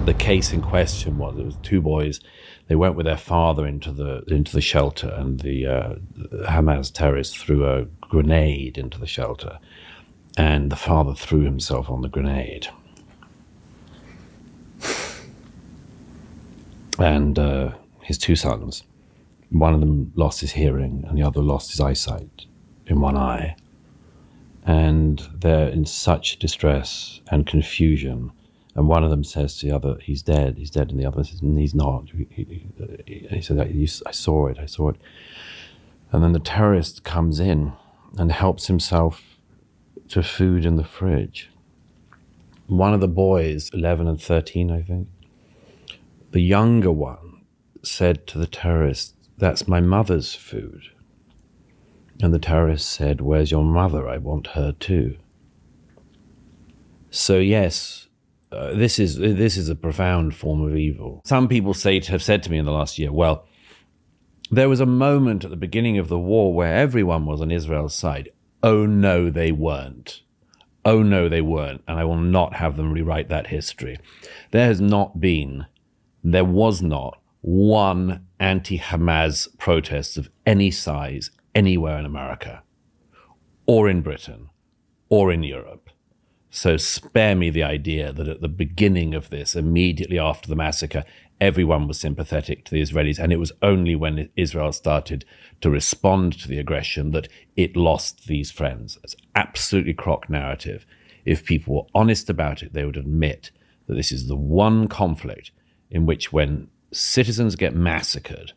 The case in question was, it was two boys. They went with their father into the shelter, and the Hamas terrorists threw a grenade into the shelter, and the father threw himself on the grenade. And his two sons, one of them lost his hearing and the other lost his eyesight in one eye. And they're in such distress and confusion. And one of them says to the other, he's dead. And the other says, he's not. He said, I saw it. And then the terrorist comes in and helps himself to food in the fridge. One of the boys, 11 and 13, I think, the younger one said to the terrorist, that's my mother's food. And the terrorist said, where's your mother? I want her too. So yes, this is a profound form of evil. Some people have said to me in the last year, well, there was a moment at the beginning of the war where everyone was on Israel's side. Oh no, they weren't. Oh no, they weren't. And I will not have them rewrite that history. There was not one anti-Hamas protest of any size anywhere in America, or in Britain, or in Europe. So spare me the idea that at the beginning of this, immediately after the massacre, everyone was sympathetic to the Israelis, and it was only when Israel started to respond to the aggression that it lost these friends. It's absolutely crock narrative. If people were honest about it, they would admit that this is the one conflict in which, when citizens get massacred,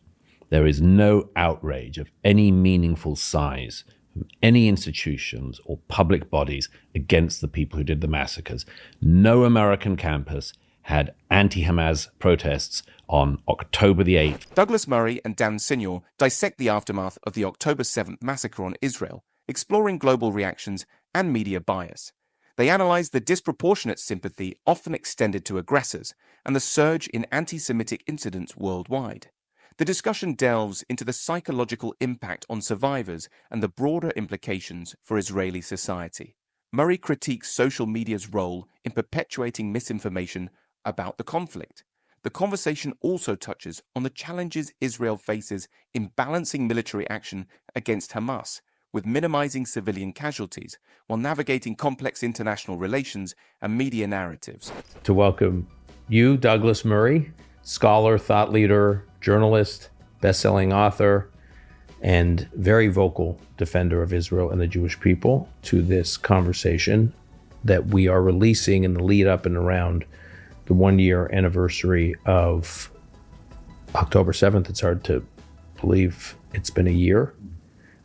there is no outrage of any meaningful size from any institutions or public bodies against the people who did the massacres. No American campus had anti-Hamas protests on October the 8th. Douglas Murray and Dan Signor dissect the aftermath of the October 7th massacre on Israel, exploring global reactions and media bias. They analyze the disproportionate sympathy often extended to aggressors and the surge in anti-Semitic incidents worldwide. The discussion delves into the psychological impact on survivors and the broader implications for Israeli society. Murray critiques social media's role in perpetuating misinformation about the conflict. The conversation also touches on the challenges Israel faces in balancing military action against Hamas with minimizing civilian casualties while navigating complex international relations and media narratives. To welcome you, Douglas Murray, scholar, thought leader, journalist, best-selling author, and very vocal defender of Israel and the Jewish people, to this conversation that we are releasing in the lead up and around the one-year anniversary of October 7th. It's hard to believe it's been a year.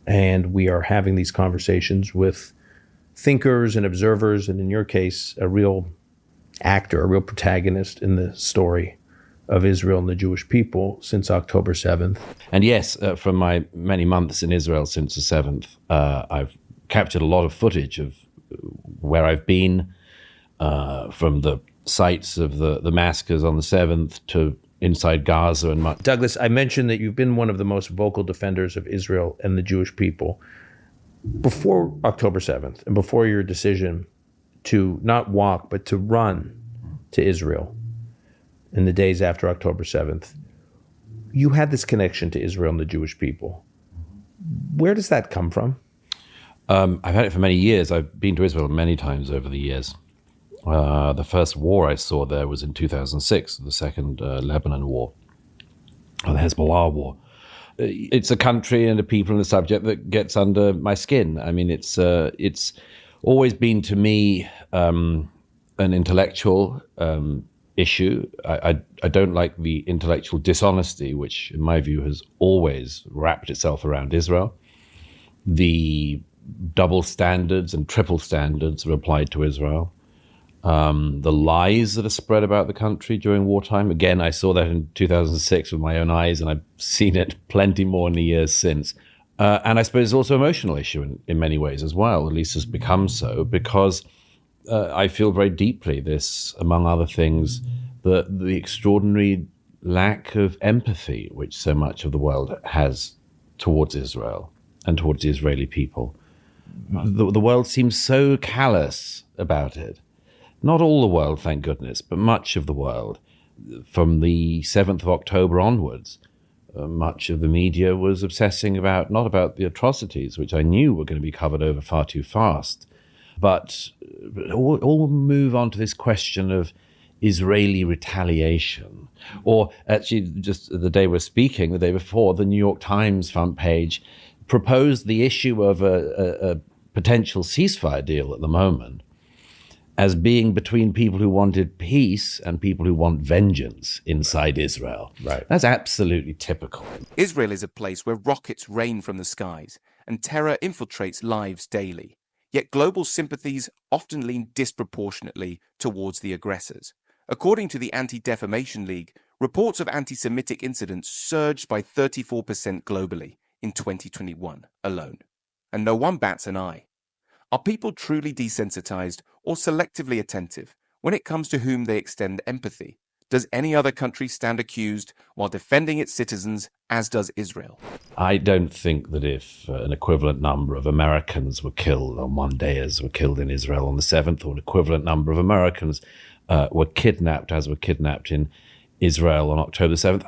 And we are having these conversations with thinkers and observers, and in your case, a real actor, a real protagonist in the story of Israel and the Jewish people since October 7th. And yes, from my many months in Israel since the 7th, I've captured a lot of footage of where I've been, from the sites of the massacres on the 7th to inside Gaza and much. Douglas, I mentioned that you've been one of the most vocal defenders of Israel and the Jewish people. Before October 7th and before your decision to not walk, but to run to Israel in the days after October 7th, you had this connection to Israel and the Jewish people. Where does that come from? I've had it for many years. I've been to Israel many times over the years. The first war I saw there was in 2006, the second Lebanon war, or the Hezbollah war. It's a country and a people and a subject that gets under my skin. I mean, it's always been to me an intellectual issue. I don't like the intellectual dishonesty, which in my view has always wrapped itself around Israel. The double standards and triple standards are applied to Israel. The lies that are spread about the country during wartime. Again, I saw that in 2006 with my own eyes, and I've seen it plenty more in the years since. And I suppose it's also an emotional issue in many ways as well, at least has become so, because I feel very deeply this, among other things, the extraordinary lack of empathy which so much of the world has towards Israel and towards the Israeli people. The world seems so callous about it. Not all the world, thank goodness, but much of the world. from the 7th of October onwards, much of the media was obsessing not about the atrocities, which I knew were going to be covered over far too fast, but all move on to this question of Israeli retaliation. Or actually, just the day we're speaking, the day before, the New York Times front page proposed the issue of a potential ceasefire deal at the moment as being between people who wanted peace and people who want vengeance inside Israel. Right. That's absolutely typical. Israel is a place where rockets rain from the skies and terror infiltrates lives daily. Yet global sympathies often lean disproportionately towards the aggressors. According to the Anti-Defamation League, reports of anti-Semitic incidents surged by 34% globally in 2021 alone. And no one bats an eye. Are people truly desensitized or selectively attentive when it comes to whom they extend empathy? Does any other country stand accused while defending its citizens, as does Israel? I don't think that if an equivalent number of Americans were killed on one day as were killed in Israel on the 7th, or an equivalent number of Americans were kidnapped as were kidnapped in Israel on October 7th,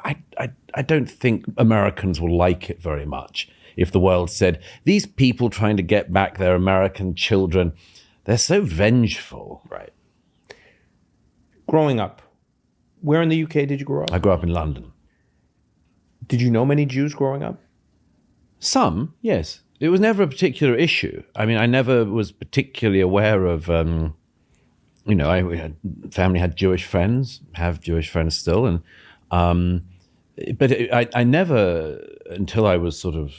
I don't think Americans will like it very much if the world said, these people trying to get back their American children, they're so vengeful. Right. Growing up, where in the UK did you grow up? I grew up in London. Did you know many Jews growing up? Some, yes. It was never a particular issue. I mean, I never was particularly aware of, family had Jewish friends, have Jewish friends still. I never, until I was sort of,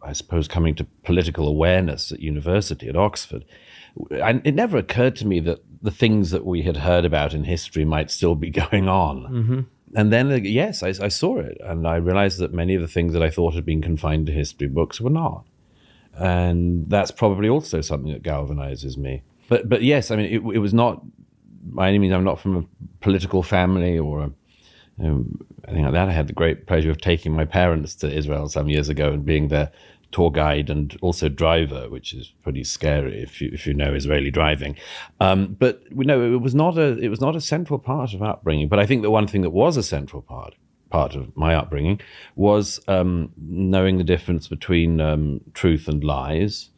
I suppose, coming to political awareness at university at Oxford, it never occurred to me that the things that we had heard about in history might still be going on. Mm-hmm. And then, yes, I saw it. And I realized that many of the things that I thought had been confined to history books were not. And that's probably also something that galvanizes me. But yes, I mean, it was not, by any means, I'm not from a political family or anything like that. I had the great pleasure of taking my parents to Israel some years ago and being their tour guide and also driver, which is pretty scary if you know Israeli driving. But we know it was not a central part of upbringing. But I think the one thing that was a central part of my upbringing was knowing the difference between truth and lies,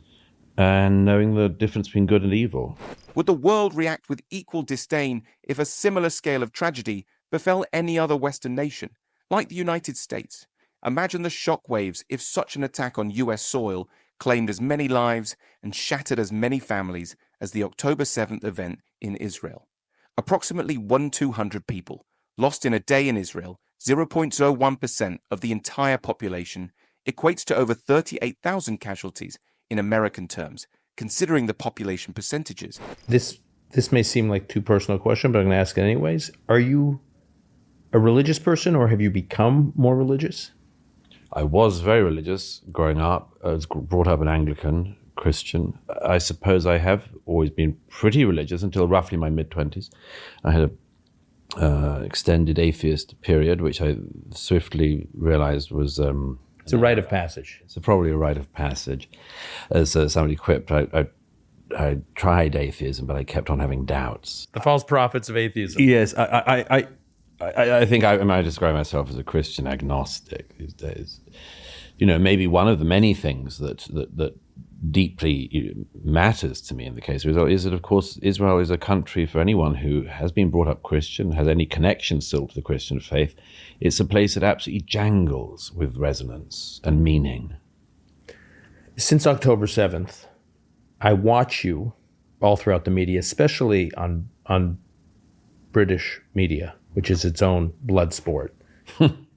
and knowing the difference between good and evil. Would the world react with equal disdain if a similar scale of tragedy befell any other Western nation, like the United States? Imagine the shockwaves if such an attack on US soil claimed as many lives and shattered as many families as the October 7th event in Israel. Approximately 1,200 people lost in a day in Israel, 0.01% of the entire population, equates to over 38,000 casualties in American terms, considering the population percentages. This may seem like too personal a question, but I'm going to ask it anyways. Are you a religious person, or have you become more religious? I was very religious growing up. I was brought up an Anglican Christian. I suppose I have always been pretty religious until roughly my mid-20s. I had an extended atheist period, which I swiftly realized was... it's a rite of passage. It's probably a rite of passage. As somebody quipped, I tried atheism, but I kept on having doubts. The false prophets of atheism. Yes, I think I might describe myself as a Christian agnostic these days. You know, maybe one of the many things that deeply matters to me in the case of Israel is that, of course, Israel is a country for anyone who has been brought up Christian, has any connection still to the Christian faith. It's a place that absolutely jangles with resonance and meaning. Since October 7th, I watch you all throughout the media, especially on British media, which is its own blood sport.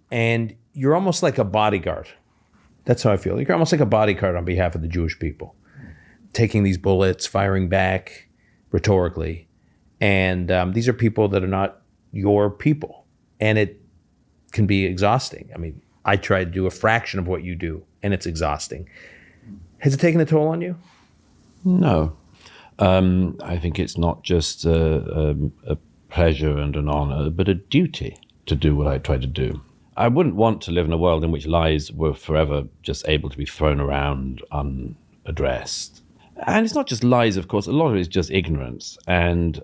And you're almost like a bodyguard. That's how I feel. You're almost like a bodyguard on behalf of the Jewish people, taking these bullets, firing back rhetorically. And these are people that are not your people. And it can be exhausting. I mean, I try to do a fraction of what you do, and it's exhausting. Has it taken a toll on you? No. I think it's not just a pleasure and an honor, but a duty to do what I try to do. I wouldn't want to live in a world in which lies were forever just able to be thrown around unaddressed. And it's not just lies, of course. A lot of it is just ignorance. And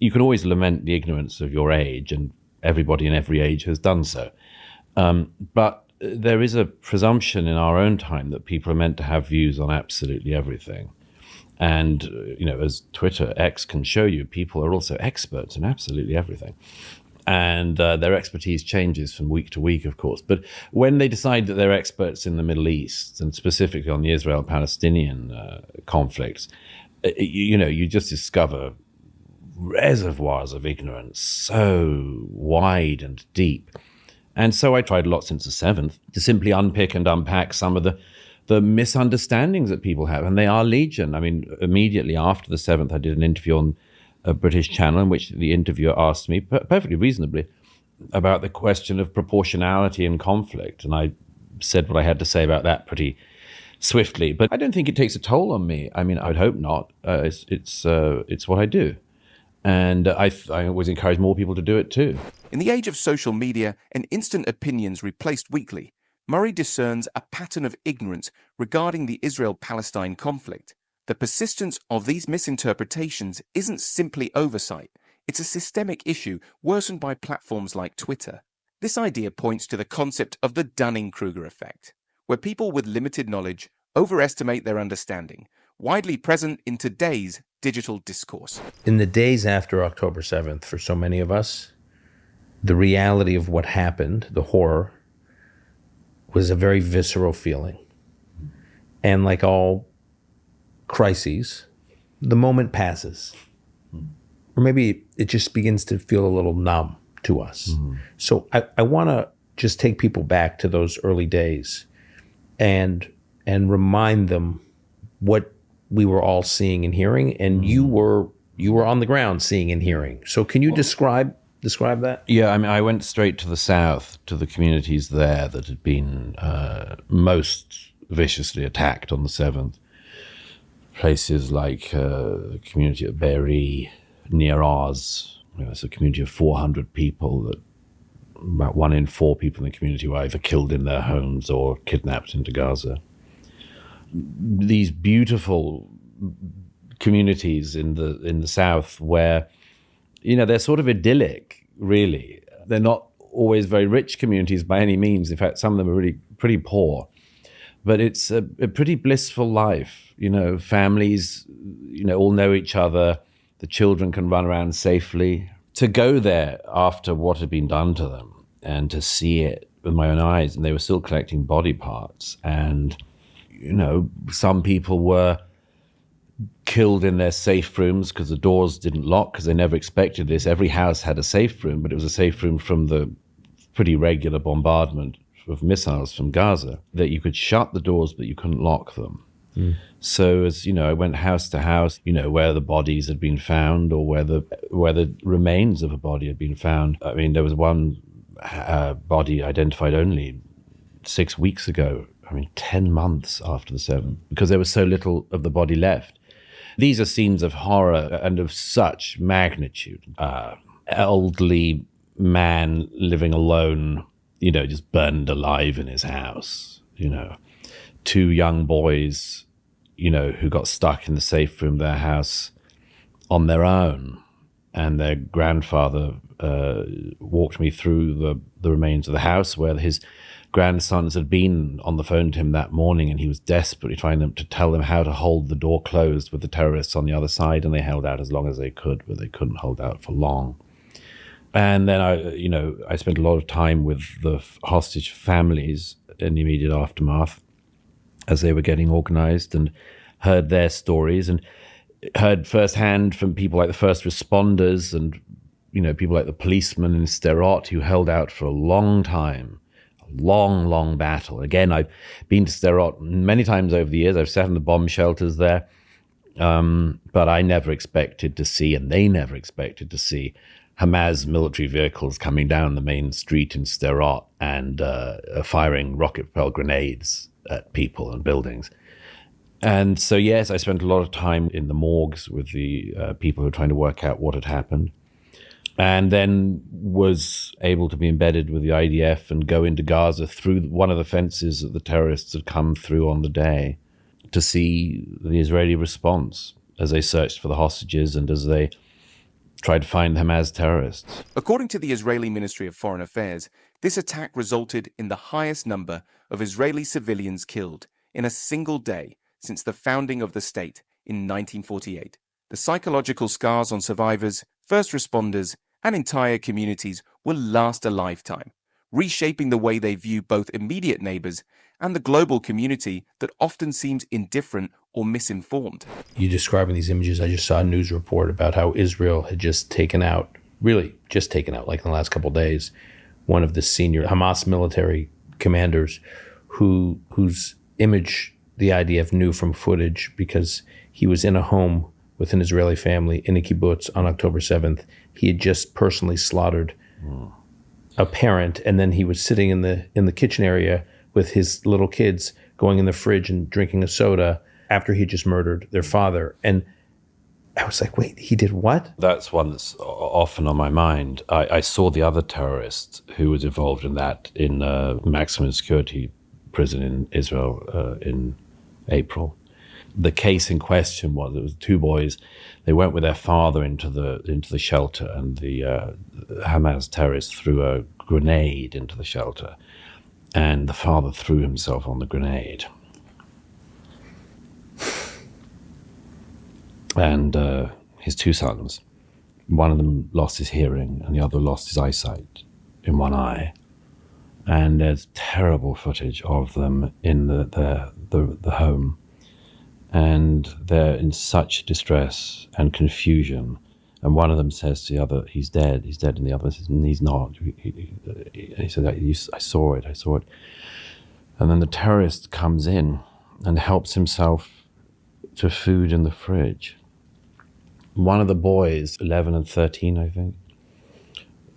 you can always lament the ignorance of your age and everybody in every age has done so. But there is a presumption in our own time that people are meant to have views on absolutely everything. And, as Twitter, X can show you, people are also experts in absolutely everything. And their expertise changes from week to week, of course. But when they decide that they're experts in the Middle East, and specifically on the Israel-Palestinian conflicts, you just discover reservoirs of ignorance so wide and deep. And so I tried a lot since the 7th to simply unpick and unpack some of the misunderstandings that people have. And they are legion. I mean, immediately after the 7th, I did an interview on a British channel in which the interviewer asked me perfectly reasonably about the question of proportionality in conflict. And I said what I had to say about that pretty swiftly. But I don't think it takes a toll on me. I mean, I would hope not. It's what I do. And I always encourage more people to do it too. In the age of social media and instant opinions replaced weekly, Murray discerns a pattern of ignorance regarding the Israel-Palestine conflict. The persistence of these misinterpretations isn't simply oversight. It's a systemic issue worsened by platforms like Twitter. This idea points to the concept of the Dunning-Kruger effect, where people with limited knowledge overestimate their understanding, widely present in today's digital discourse. In the days after October 7th, for so many of us, the reality of what happened, the horror, was a very visceral feeling. And like all crises, the moment passes. Or maybe it just begins to feel a little numb to us. So I want to just take people back to those early days and remind them what we were all seeing and hearing, and you were on the ground seeing and hearing. So can you describe that? Yeah, I mean, I went straight to the south, to the communities there that had been most viciously attacked on the 7th. Places like the community at Be'eri, near ours. It's a community of 400 people that about 1 in 4 people in the community were either killed in their homes or kidnapped into Gaza. These beautiful communities in the south where, they're sort of idyllic, really. They're not always very rich communities by any means. In fact, some of them are really pretty poor. But it's a pretty blissful life. Families, all know each other. The children can run around safely. To go there after what had been done to them and to see it with my own eyes, and they were still collecting body parts. And, some people were killed in their safe rooms because the doors didn't lock because they never expected this. Every house had a safe room, but it was a safe room from the pretty regular bombardment of missiles from Gaza, that you could shut the doors, but you couldn't lock them. So as I went house to house, where the bodies had been found or where the remains of a body had been found. I mean, there was one body identified only 6 weeks ago. 10 months after the 7th, because there was so little of the body left. These are scenes of horror and of such magnitude. Elderly man living alone, just burned alive in his house. 2 young boys, who got stuck in the safe room of their house on their own. And their grandfather walked me through the remains of the house where his grandsons had been on the phone to him that morning, and he was desperately trying to tell them how to hold the door closed with the terrorists on the other side, and they held out as long as they could, but they couldn't hold out for long. And then I spent a lot of time with the hostage families in the immediate aftermath as they were getting organized, and heard their stories and heard firsthand from people like the first responders and people like the policemen in Sderot who held out for a long time. Long battle. Again, I've been to Sderot many times over the years. I've sat in the bomb shelters there. But I never expected to see, and they never expected to see, Hamas military vehicles coming down the main street in Sderot and firing rocket-propelled grenades at people and buildings. And so, yes, I spent a lot of time in the morgues with the people who were trying to work out what had happened. And then was able to be embedded with the IDF and go into Gaza through one of the fences that the terrorists had come through on the day to see the Israeli response as they searched for the hostages and as they try to find Hamas terrorists. According to the Israeli Ministry of Foreign Affairs, this attack resulted in the highest number of Israeli civilians killed in a single day since the founding of the state in 1948. The psychological scars on survivors, first responders, and entire communities will last a lifetime, reshaping the way they view both immediate neighbors and the global community that often seems indifferent or misinformed. You describing these images, I just saw a news report about how Israel had just taken out, like in the last couple of days, one of the senior Hamas military commanders whose image the IDF knew from footage because he was in a home with an Israeli family in a kibbutz on October 7th. He had just personally slaughtered a parent, and then he was sitting in the kitchen area with his little kids going in the fridge and drinking a soda after he just murdered their father. And I was like, wait, he did what? That's one that's often on my mind. I saw the other terrorist who was involved in that in maximum security prison in Israel in April. The case in question was it was two boys. They went with their father into the shelter, and the Hamas terrorists threw a grenade into the shelter, and the father threw himself on the grenade. And his two sons, one of them lost his hearing and the other lost his eyesight in one eye. And there's terrible footage of them in the home. And they're in such distress and confusion. And one of them says to the other, he's dead. And the other says, he's not. He said, I saw it. And then the terrorist comes in and helps himself to food in the fridge. One of the boys, 11 and 13, I think,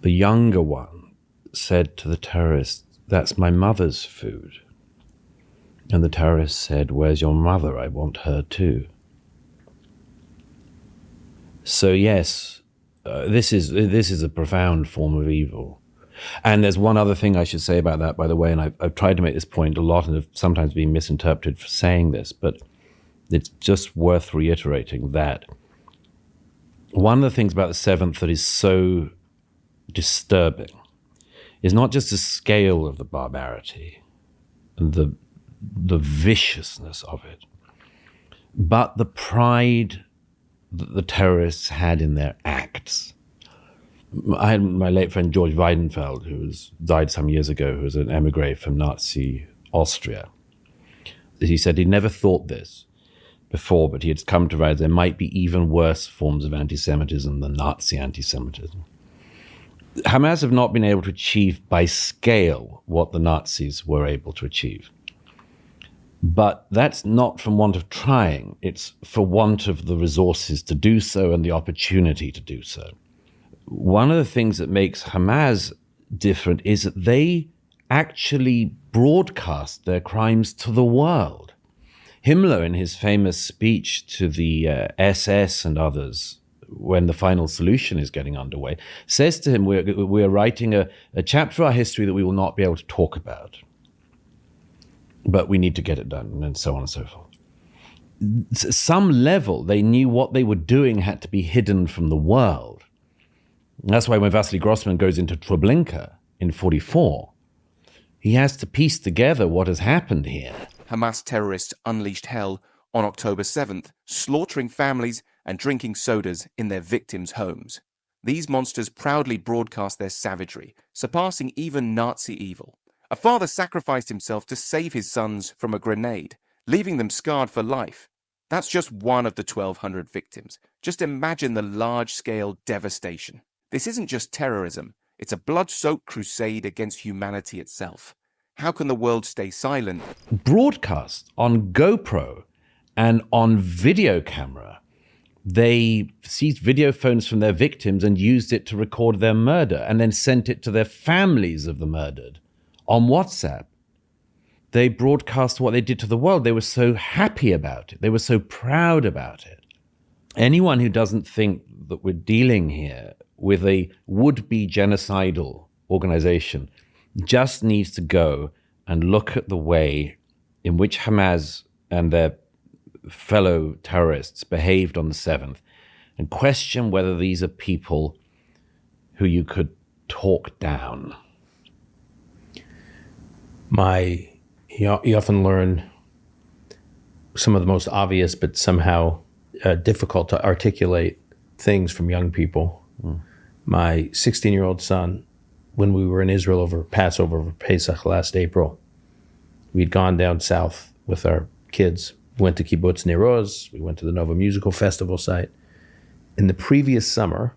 the younger one said to the terrorist, that's my mother's food. And the terrorist said, where's your mother? I want her too. So yes, this is a profound form of evil. And there's one other thing I should say about that, by the way, and I've tried to make this point a lot and have sometimes been misinterpreted for saying this, but it's just worth reiterating that one of the things about the 7th that is so disturbing is not just the scale of the barbarity and the viciousness of it, but the pride that the terrorists had in their acts. I had my late friend George Weidenfeld, who died some years ago, who was an emigre from Nazi Austria. He said he never thought this before, but he had come to realize there might be even worse forms of anti-Semitism than Nazi anti-Semitism. Hamas have not been able to achieve by scale what the Nazis were able to achieve. But that's not from want of trying. It's for want of the resources to do so and the opportunity to do so. One of the things that makes Hamas different is that they actually broadcast their crimes to the world. Himmler, in his famous speech to the SS and others, when the final solution is getting underway, says to him, we're writing a chapter of our history that we will not be able to talk about. But we need to get it done, and so on and so forth. At some level, they knew what they were doing had to be hidden from the world. And that's why when Vasily Grossman goes into Treblinka in 1944, he has to piece together what has happened here. Hamas terrorists unleashed hell on October 7th, slaughtering families and drinking sodas in their victims' homes. These monsters proudly broadcast their savagery, surpassing even Nazi evil. A father sacrificed himself to save his sons from a grenade, leaving them scarred for life. That's just one of the 1,200 victims. Just imagine the large-scale devastation. This isn't just terrorism. It's a blood-soaked crusade against humanity itself. How can the world stay silent? Broadcast on GoPro and on video camera. They seized video phones from their victims and used it to record their murder and then sent it to their families of the murdered on WhatsApp. They broadcast what they did to the world. They were so happy about it. They were so proud about it. Anyone who doesn't think that we're dealing here with a would-be genocidal organization just needs to go and look at the way in which Hamas and their fellow terrorists behaved on the 7th and question whether these are people who you could talk down. You often learn some of the most obvious but somehow difficult to articulate things from young people. My 16-year-old son, when we were in Israel over Passover, over Pesach last April, we'd gone down south with our kids. We went to Kibbutz Nir Oz. We went to the Nova Musical Festival site. In the previous summer,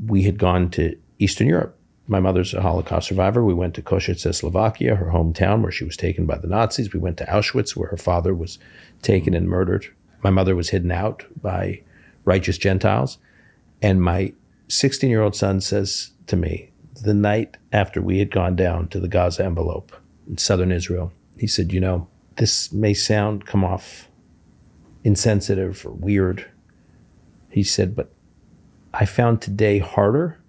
we had gone to Eastern Europe. My mother's a Holocaust survivor. We went to Košice, Slovakia, her hometown, where she was taken by the Nazis. We went to Auschwitz, where her father was taken and murdered. My mother was hidden out by righteous Gentiles. And my 16-year-old son says to me, the night after we had gone down to the Gaza envelope in southern Israel, he said, this may come off insensitive or weird. He said, but I found today harder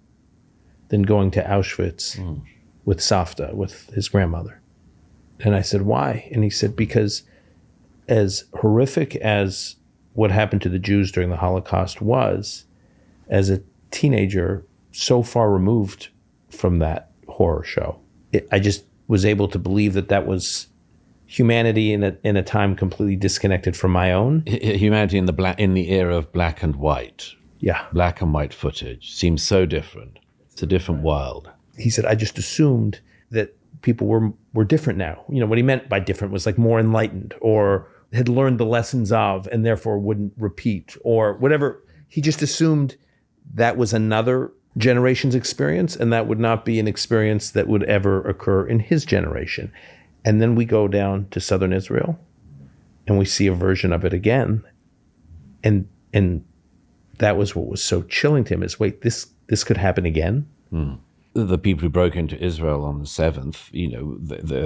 than going to Auschwitz with Savta, with his grandmother. And I said, why? And he said, because as horrific as what happened to the Jews during the Holocaust was, as a teenager so far removed from that horror show, I just was able to believe that was humanity in a time completely disconnected from my own. Humanity in the era of black and white. Yeah. Black and white footage seems so different. It's a different world. He said, I just assumed that people were different now. What he meant by different was like more enlightened or had learned the lessons of and therefore wouldn't repeat or whatever. He just assumed that was another generation's experience and that would not be an experience that would ever occur in his generation. And then we go down to southern Israel and we see a version of it again. And that was what was so chilling to him is, wait, this could happen again? The people who broke into Israel on the 7th,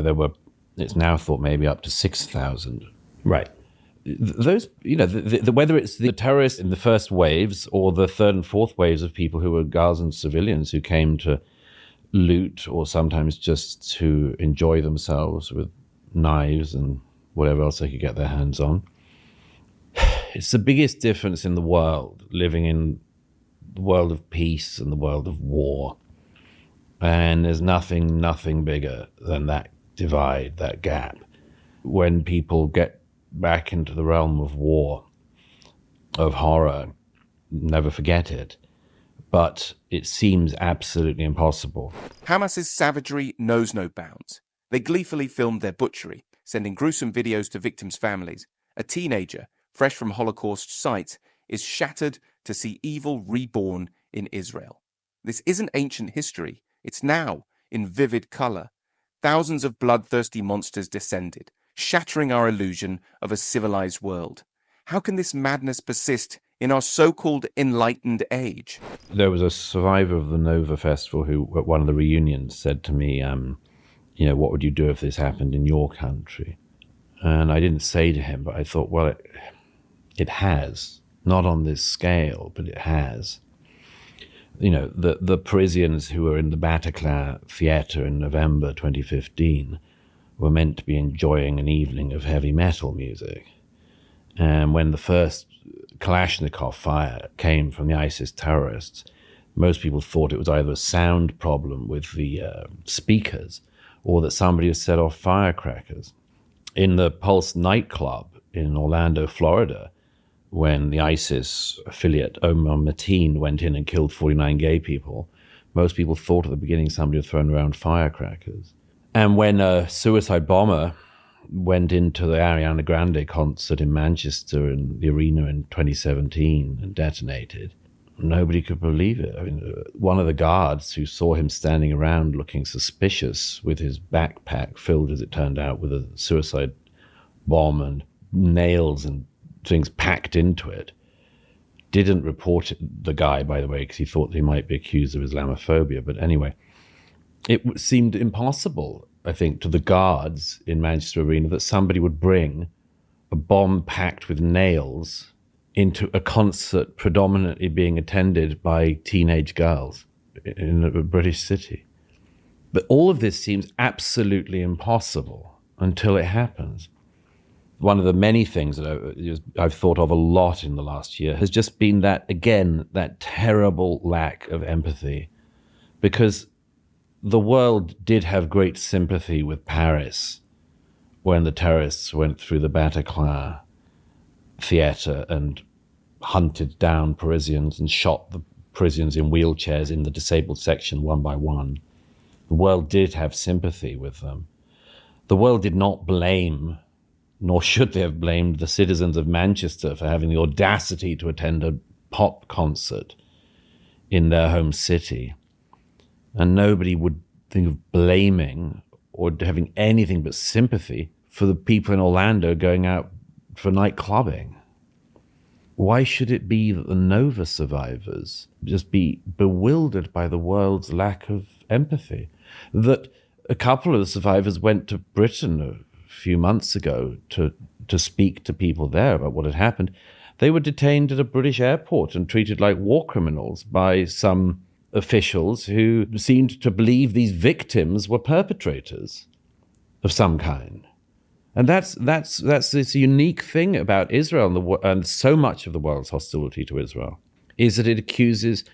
there were, it's now thought maybe up to 6,000. Right. Those, whether it's the terrorists in the first waves or the third and fourth waves of people who were Gazan civilians who came to loot or sometimes just to enjoy themselves with knives and whatever else they could get their hands on. It's the biggest difference in the world, living in the world of peace and the world of war. And there's nothing bigger than that divide, that gap. When people get back into the realm of war, of horror, never forget it. But it seems absolutely impossible. Hamas's savagery knows no bounds. They gleefully filmed their butchery, sending gruesome videos to victims' families. A teenager, fresh from Holocaust sites, is shattered to see evil reborn in Israel. This isn't ancient history. It's now, in vivid color. Thousands of bloodthirsty monsters descended, shattering our illusion of a civilized world. How can this madness persist in our so-called enlightened age? There was a survivor of the Nova Festival who, at one of the reunions, said to me, what would you do if this happened in your country? And I didn't say to him, but I thought, well, it has. Not on this scale, but it has. The Parisians who were in the Bataclan Theatre in November 2015 were meant to be enjoying an evening of heavy metal music. And when the first Kalashnikov fire came from the ISIS terrorists, most people thought it was either a sound problem with the speakers or that somebody had set off firecrackers. In the Pulse nightclub in Orlando, Florida, when the ISIS affiliate Omar Mateen went in and killed 49 gay people, most people thought at the beginning somebody had thrown around firecrackers. And when a suicide bomber went into the Ariana Grande concert in Manchester in the arena in 2017 and detonated, nobody could believe it. I mean, one of the guards who saw him standing around looking suspicious with his backpack filled, as it turned out, with a suicide bomb and nails and things packed into it, didn't report the guy, by the way, because he thought he might be accused of Islamophobia. But anyway, it seemed impossible, I think, to the guards in Manchester Arena that somebody would bring a bomb packed with nails into a concert predominantly being attended by teenage girls in a British city. But all of this seems absolutely impossible until it happens. one of the many things that I've thought of a lot in the last year has just been that, again, that terrible lack of empathy. Because the world did have great sympathy with Paris when the terrorists went through the Bataclan theater and hunted down Parisians and shot the Parisians in wheelchairs in the disabled section one by one. The world did have sympathy with them. The world did not blame, nor should they have blamed, the citizens of Manchester for having the audacity to attend a pop concert in their home city. And nobody would think of blaming or having anything but sympathy for the people in Orlando going out for night clubbing. Why should it be that the Nova survivors just be bewildered by the world's lack of empathy? That a couple of the survivors went to Britain a few months ago to speak to people there about what had happened. They were detained at a British airport and treated like war criminals by some officials who seemed to believe these victims were perpetrators of some kind. And that's this unique thing about Israel and so much of the world's hostility to Israel, is that it accuses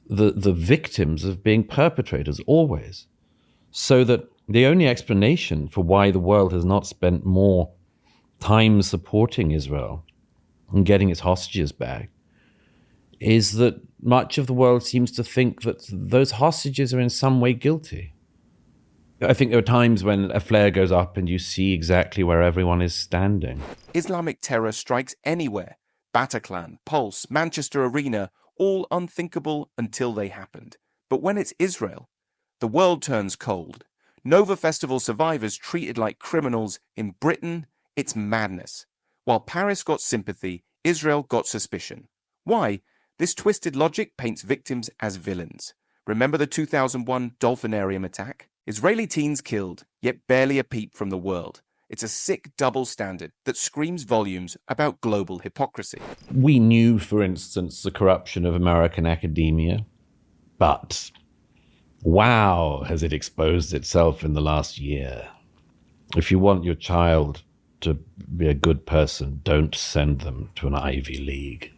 the victims of being perpetrators always. So that the only explanation for why the world has not spent more time supporting Israel and getting its hostages back is that much of the world seems to think that those hostages are in some way guilty. I think there are times when a flare goes up and you see exactly where everyone is standing. Islamic terror strikes anywhere. Bataclan, Pulse, Manchester Arena, all unthinkable until they happened. But when it's Israel, the world turns cold. Nova Festival survivors treated like criminals. In Britain, it's madness. While Paris got sympathy, Israel got suspicion. Why? This twisted logic paints victims as villains. Remember the 2001 Dolphinarium attack? Israeli teens killed, yet barely a peep from the world. It's a sick double standard that screams volumes about global hypocrisy. We knew, for instance, the corruption of American academia, but wow, has it exposed itself in the last year. If you want your child to be a good person, don't send them to an Ivy League.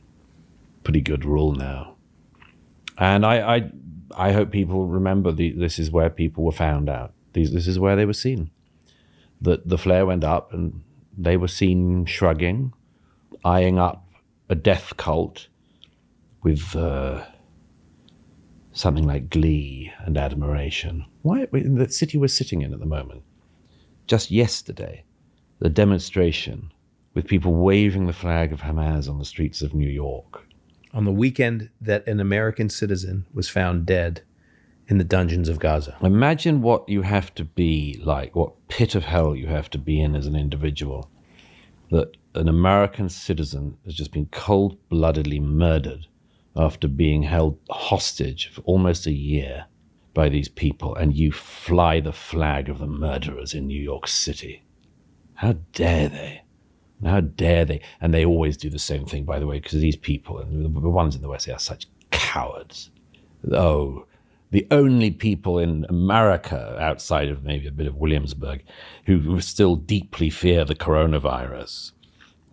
Pretty good rule now. And I hope people remember this is where people were found out. This is where they were seen. The flare went up and they were seen shrugging, eyeing up a death cult with something like glee and admiration. Why? The city we're sitting in at the moment, just yesterday, the demonstration with people waving the flag of Hamas on the streets of New York. On the weekend that an American citizen was found dead in the dungeons of Gaza. Imagine what you have to be like, what pit of hell you have to be in as an individual, that an American citizen has just been cold-bloodedly murdered after being held hostage for almost a year by these people, and you fly the flag of the murderers in New York City. How dare they? How dare they? And they always do the same thing, by the way, because these people, and the ones in the West, they are such cowards. Oh, the only people in America, outside of maybe a bit of Williamsburg, who still deeply fear the coronavirus.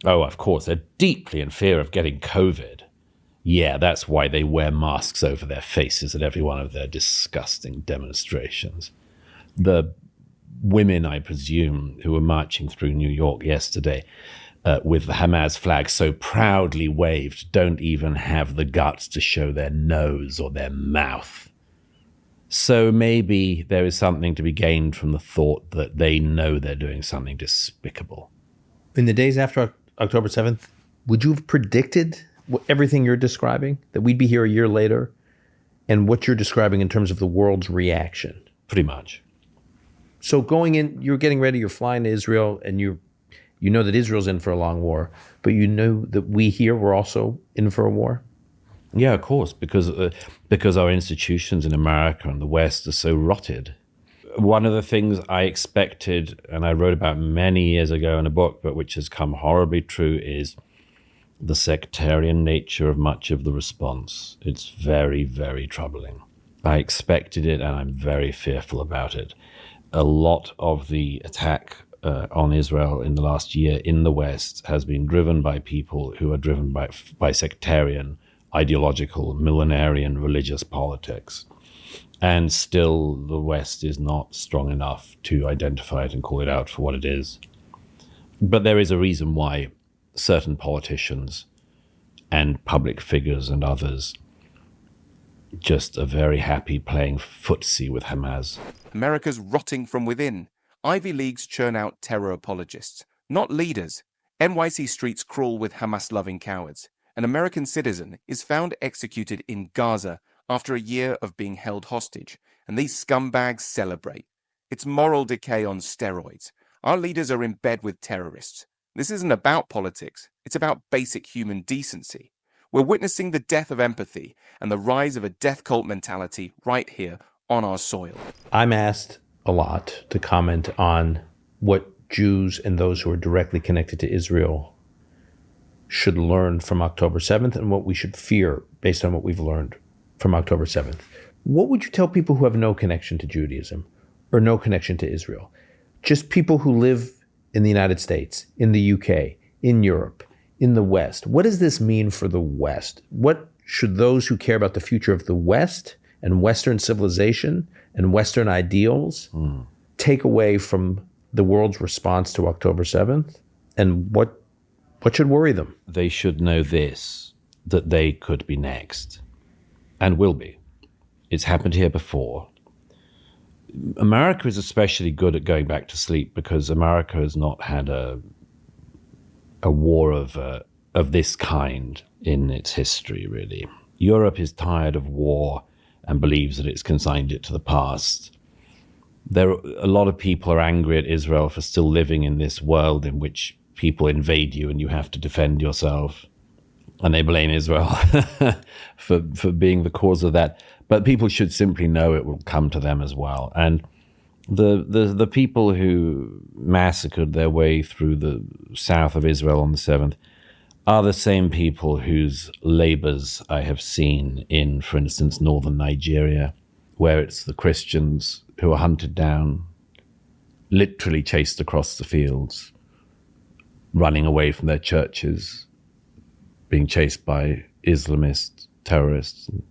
Oh, of course, they're deeply in fear of getting COVID. Yeah, that's why they wear masks over their faces at every one of their disgusting demonstrations. The women, I presume, who were marching through New York yesterday with the Hamas flag so proudly waved, don't even have the guts to show their nose or their mouth. So maybe there is something to be gained from the thought that they know they're doing something despicable. In the days after October 7th, would you have predicted everything you're describing, that we'd be here a year later, and what you're describing in terms of the world's reaction? Pretty much. So going in, you're getting ready, you're flying to Israel, and you know that Israel's in for a long war, but you know that we here were also in for a war? Yeah, of course, because our institutions in America and the West are so rotted. One of the things I expected, and I wrote about many years ago in a book, but which has come horribly true, is the sectarian nature of much of the response. It's very, very troubling. I expected it, and I'm very fearful about it. A lot of the attack on Israel in the last year in the West has been driven by people who are driven by sectarian, ideological, millenarian religious politics. And still the West is not strong enough to identify it and call it out for what it is. But there is a reason why certain politicians and public figures and others just are very happy playing footsie with Hamas. America's rotting from within. Ivy Leagues churn out terror apologists, not leaders. NYC streets crawl with Hamas-loving cowards. An American citizen is found executed in Gaza after a year of being held hostage, and these scumbags celebrate. It's moral decay on steroids. Our leaders are in bed with terrorists. This isn't about politics. It's about basic human decency. We're witnessing the death of empathy and the rise of a death cult mentality right here on our soil. I'm asked a lot to comment on what Jews and those who are directly connected to Israel should learn from October 7th and what we should fear based on what we've learned from October 7th. What would you tell people who have no connection to Judaism or no connection to Israel? Just people who live in the United States, in the UK, in Europe, in the West. What does this mean for the West? What should those who care about the future of the West and Western civilization and Western ideals take away from the world's response to October 7th? And what should worry them? They should know this, that they could be next and will be. It's happened here before. America is especially good at going back to sleep because America has not had a war of this kind in its history, really. Europe is tired of war and believes that it's consigned it to the past. A lot of people are angry at Israel for still living in this world in which people invade you and you have to defend yourself. And they blame Israel for being the cause of that. But people should simply know it will come to them as well. And the people who massacred their way through the south of Israel on the 7th are the same people whose labors I have seen in, for instance, northern Nigeria, where it's the Christians who are hunted down, literally chased across the fields, running away from their churches, being chased by Islamist terrorists, and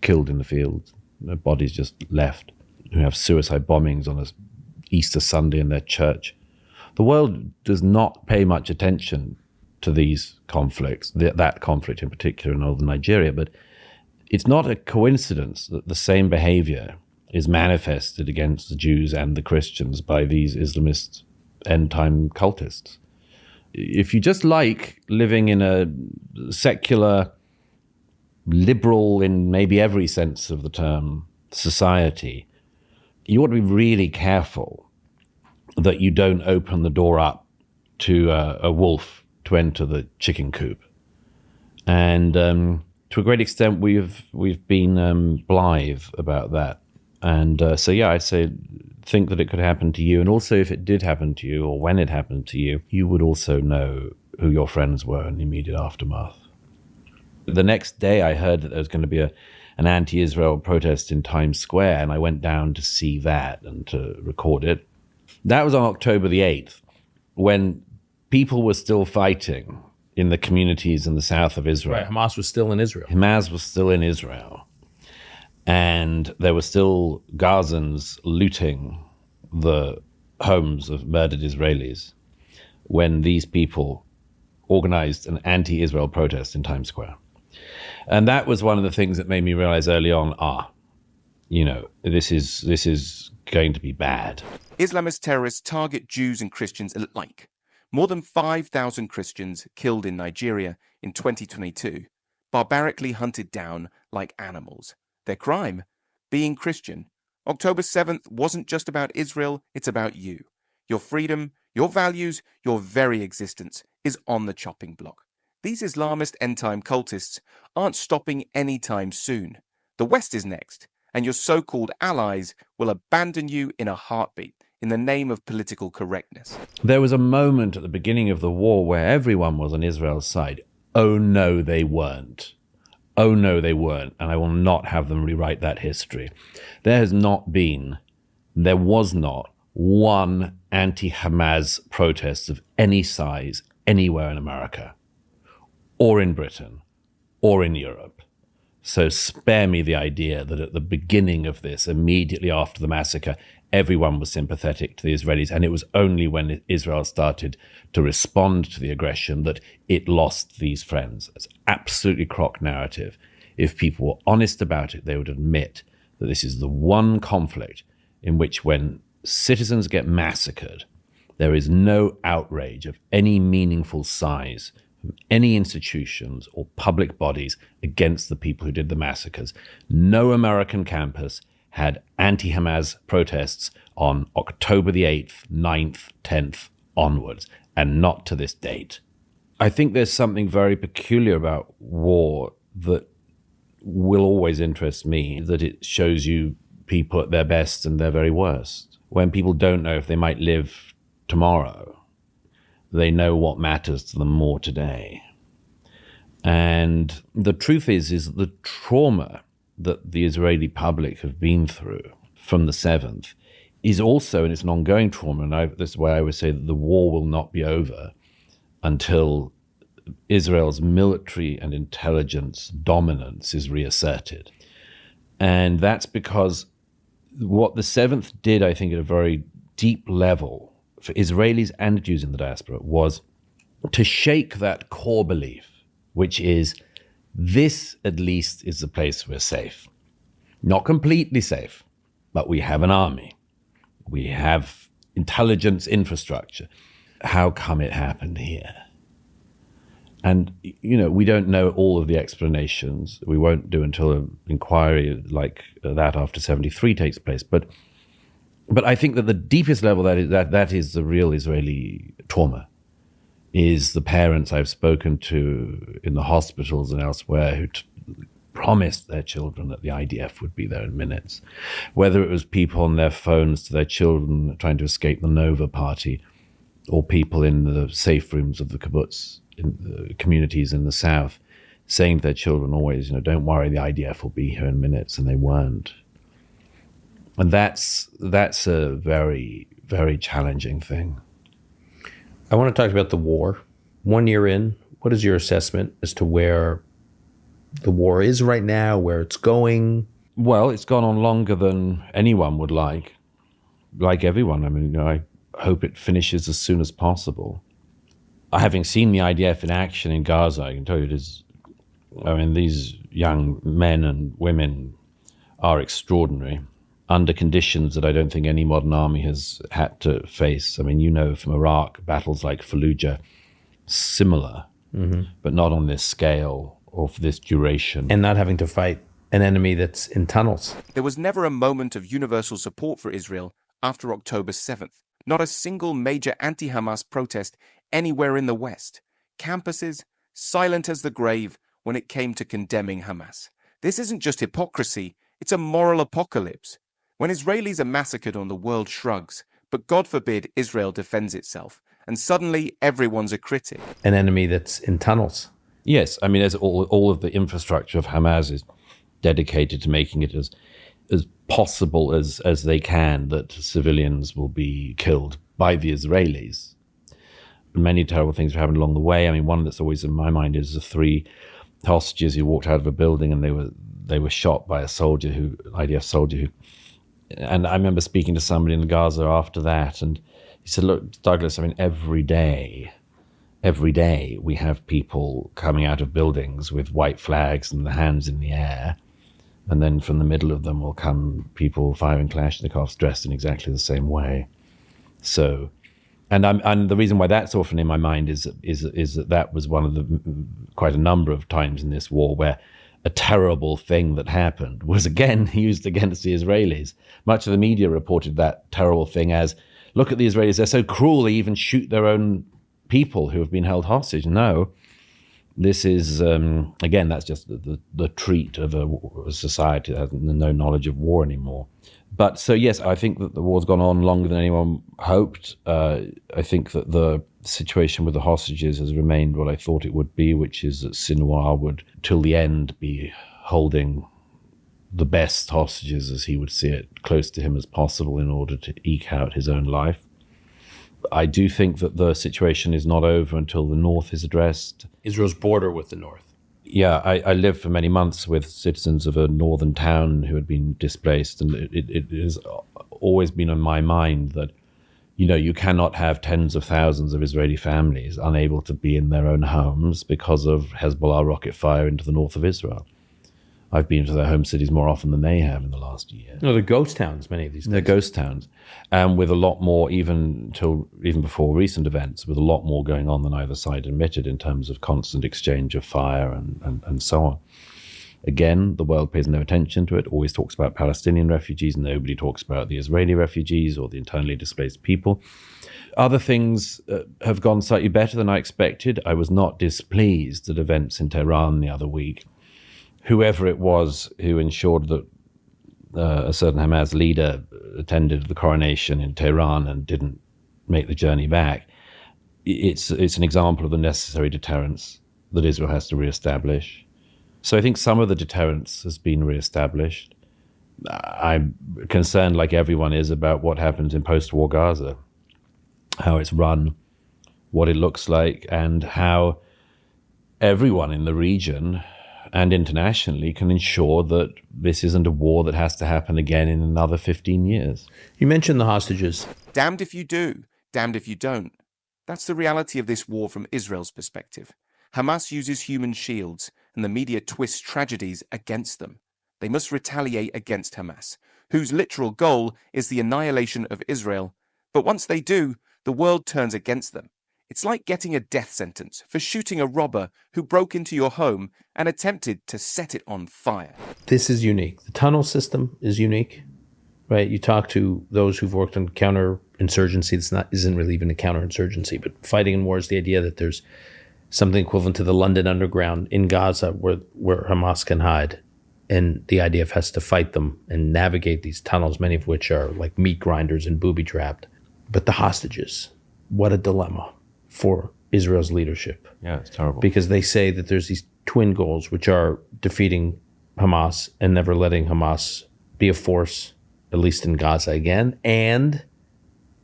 killed in the fields, their bodies just left, who have suicide bombings on a Easter Sunday in their church. The world does not pay much attention to these conflicts, that conflict in particular in northern Nigeria, but it's not a coincidence that the same behavior is manifested against the Jews and the Christians by these Islamist end-time cultists. If you just like living in a secular, liberal, in maybe every sense of the term, society, you ought to be really careful that you don't open the door up to a wolf to enter the chicken coop. And to a great extent, we've been blithe about that. And so, yeah, I'd say think that it could happen to you. And also, if it did happen to you, or when it happened to you, you would also know who your friends were in the immediate aftermath. The next day, I heard that there was going to be an anti-Israel protest in Times Square, and I went down to see that and to record it. That was on October the 8th, when people were still fighting in the communities in the south of Israel. Right, Hamas was still in Israel. Hamas was still in Israel. And there were still Gazans looting the homes of murdered Israelis when these people organized an anti-Israel protest in Times Square. And that was one of the things that made me realize early on, this is going to be bad. Islamist terrorists target Jews and Christians alike. More than 5,000 Christians killed in Nigeria in 2022, barbarically hunted down like animals. Their crime? Being Christian. October 7th wasn't just about Israel, it's about you. Your freedom, your values, your very existence is on the chopping block. These Islamist end-time cultists aren't stopping anytime soon. The West is next, and your so-called allies will abandon you in a heartbeat in the name of political correctness. There was a moment at the beginning of the war where everyone was on Israel's side. Oh no, they weren't. Oh no, they weren't, and I will not have them rewrite that history. There was not one anti-Hamas protest of any size anywhere in America, or in Britain, or in Europe. So spare me the idea that at the beginning of this, immediately after the massacre, everyone was sympathetic to the Israelis, and it was only when Israel started to respond to the aggression that it lost these friends. It's absolutely crock narrative. If people were honest about it, they would admit that this is the one conflict in which, when citizens get massacred, there is no outrage of any meaningful size from any institutions or public bodies against the people who did the massacres. No American campus had anti-Hamas protests on October the 8th, 9th, 10th onwards, and not to this date. I think there's something very peculiar about war that will always interest me, that it shows you people at their best and their very worst. When people don't know if they might live tomorrow, they know what matters to them more today. And the truth is the trauma that the Israeli public have been through from the 7th is also, and it's an ongoing trauma, and this is why I always say that the war will not be over until Israel's military and intelligence dominance is reasserted. And that's because what the 7th did, I think, at a very deep level for Israelis and Jews in the diaspora was to shake that core belief, which is this at least is the place we're safe. Not completely safe, but we have an army. We have intelligence infrastructure. How come it happened here? And, we don't know all of the explanations. We won't do until an inquiry like that after 73 takes place. But I think that the deepest level that is the real Israeli trauma is the parents I've spoken to in the hospitals and elsewhere who promised their children that the IDF would be there in minutes. Whether it was people on their phones to their children trying to escape the Nova party, or people in the safe rooms of the kibbutz, in the communities in the south, saying to their children always, don't worry, the IDF will be here in minutes, and they weren't. And that's a very, very challenging thing. I want to talk about the war. 1 year in, what is your assessment as to where the war is right now, where it's going? Well, it's gone on longer than anyone would like everyone. I mean, I hope it finishes as soon as possible. Having seen the IDF in action in Gaza, I can tell you these young men and women are extraordinary under conditions that I don't think any modern army has had to face. I mean, from Iraq, battles like Fallujah, similar, but not on this scale or for this duration. And not having to fight an enemy that's in tunnels. There was never a moment of universal support for Israel after October 7th. Not a single major anti-Hamas protest anywhere in the West. Campuses silent as the grave when it came to condemning Hamas. This isn't just hypocrisy, it's a moral apocalypse. When Israelis are massacred on, the world shrugs, but God forbid Israel defends itself, and suddenly everyone's a critic. An enemy that's in tunnels. Yes, I mean, as all of the infrastructure of Hamas is dedicated to making it as possible as they can that civilians will be killed by the Israelis. Many terrible things have happened along the way. I mean, one that's always in my mind is the 3 hostages who walked out of a building and they were shot by a IDF soldier who. And I remember speaking to somebody in Gaza after that, and he said, "Look, Douglas, I mean, every day we have people coming out of buildings with white flags and the hands in the air, and then from the middle of them will come people firing Kalashnikovs dressed in exactly the same way." So, and the reason why that's often in my mind is that was one of the quite a number of times in this war where a terrible thing that happened was again used against the Israelis. Much of the media reported that terrible thing as, look at the Israelis, they're so cruel, they even shoot their own people who have been held hostage. No, this is, again, that's just the treat of a society that has no knowledge of war anymore. But so, yes, I think that the war's gone on longer than anyone hoped. I think that the situation with the hostages has remained what I thought it would be, which is that Sinwar would, till the end, be holding the best hostages, as he would see it, close to him as possible in order to eke out his own life. I do think that the situation is not over until the north is addressed. Israel's border with the north. Yeah, I lived for many months with citizens of a northern town who had been displaced, and it has always been on my mind that, you cannot have tens of thousands of Israeli families unable to be in their own homes because of Hezbollah rocket fire into the north of Israel. I've been to their home cities more often than they have in the last year. No, they're ghost towns, many of these. They're ghost towns, and with a lot more, even before recent events, with a lot more going on than either side admitted in terms of constant exchange of fire and so on. Again, the world pays no attention to it, always talks about Palestinian refugees, nobody talks about the Israeli refugees or the internally displaced people. Other things have gone slightly better than I expected. I was not displeased at events in Tehran the other week. Whoever it was who ensured that a certain Hamas leader attended the coronation in Tehran and didn't make the journey back, it's an example of the necessary deterrence that Israel has to reestablish. So I think some of the deterrence has been reestablished. I'm concerned, like everyone is, about what happens in post-war Gaza, how it's run, what it looks like, and how everyone in the region and internationally can ensure that this isn't a war that has to happen again in another 15 years. You mentioned the hostages. Damned if you do, damned if you don't. That's the reality of this war from Israel's perspective. Hamas uses human shields, and the media twists tragedies against them. They must retaliate against Hamas, whose literal goal is the annihilation of Israel. But once they do, the world turns against them. It's like getting a death sentence for shooting a robber who broke into your home and attempted to set it on fire. This is unique. The tunnel system is unique, right? You talk to those who've worked on counterinsurgency. Isn't really even a counterinsurgency, but fighting in war is the idea that there's something equivalent to the London Underground in Gaza where Hamas can hide. And the IDF has to fight them and navigate these tunnels, many of which are like meat grinders and booby-trapped. But the hostages, what a dilemma for Israel's leadership. Yeah, it's terrible. Because they say that there's these twin goals, which are defeating Hamas and never letting Hamas be a force, at least in Gaza again, and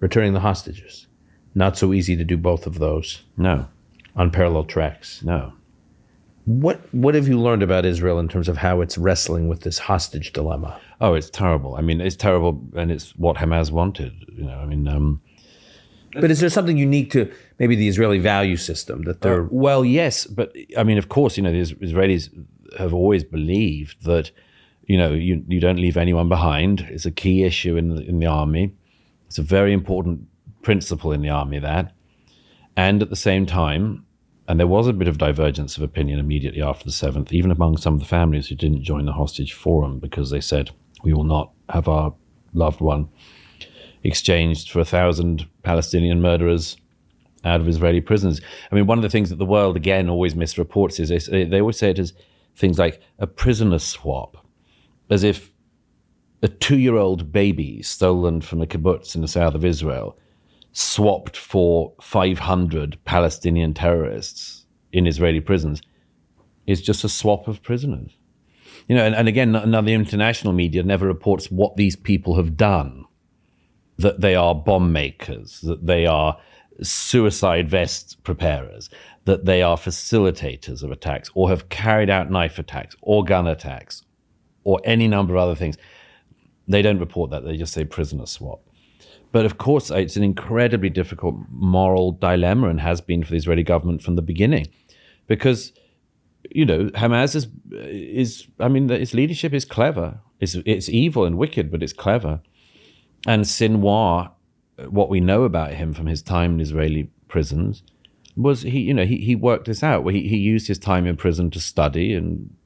returning the hostages. Not so easy to do both of those. No. On parallel tracks. No. What have you learned about Israel in terms of how it's wrestling with this hostage dilemma? Oh, it's terrible. I mean, it's terrible, and it's what Hamas wanted. But is there something unique to maybe the Israeli value system that they're... well, yes, but I mean, of course, the Israelis have always believed that, you don't leave anyone behind. It's a key issue in the army. It's a very important principle in the army, that. And at the same time, and there was a bit of divergence of opinion immediately after the 7th, even among some of the families who didn't join the hostage forum, because they said, we will not have our loved one exchanged for 1,000 Palestinian murderers out of Israeli prisons. I mean, one of the things that the world, again, always misreports is they always say it as things like a prisoner swap, as if a 2-year-old baby stolen from a kibbutz in the south of Israel swapped for 500 Palestinian terrorists in Israeli prisons is just a swap of prisoners. And again, none of the international media never reports what these people have done, that they are bomb makers, that they are suicide vest preparers, that they are facilitators of attacks or have carried out knife attacks or gun attacks or any number of other things. They don't report that. They just say prisoner swap. But of course, it's an incredibly difficult moral dilemma and has been for the Israeli government from the beginning. Because, Hamas its leadership is clever. It's evil and wicked, but it's clever. And Sinwar, what we know about him from his time in Israeli prisons, was he worked this out. Where he used his time in prison to study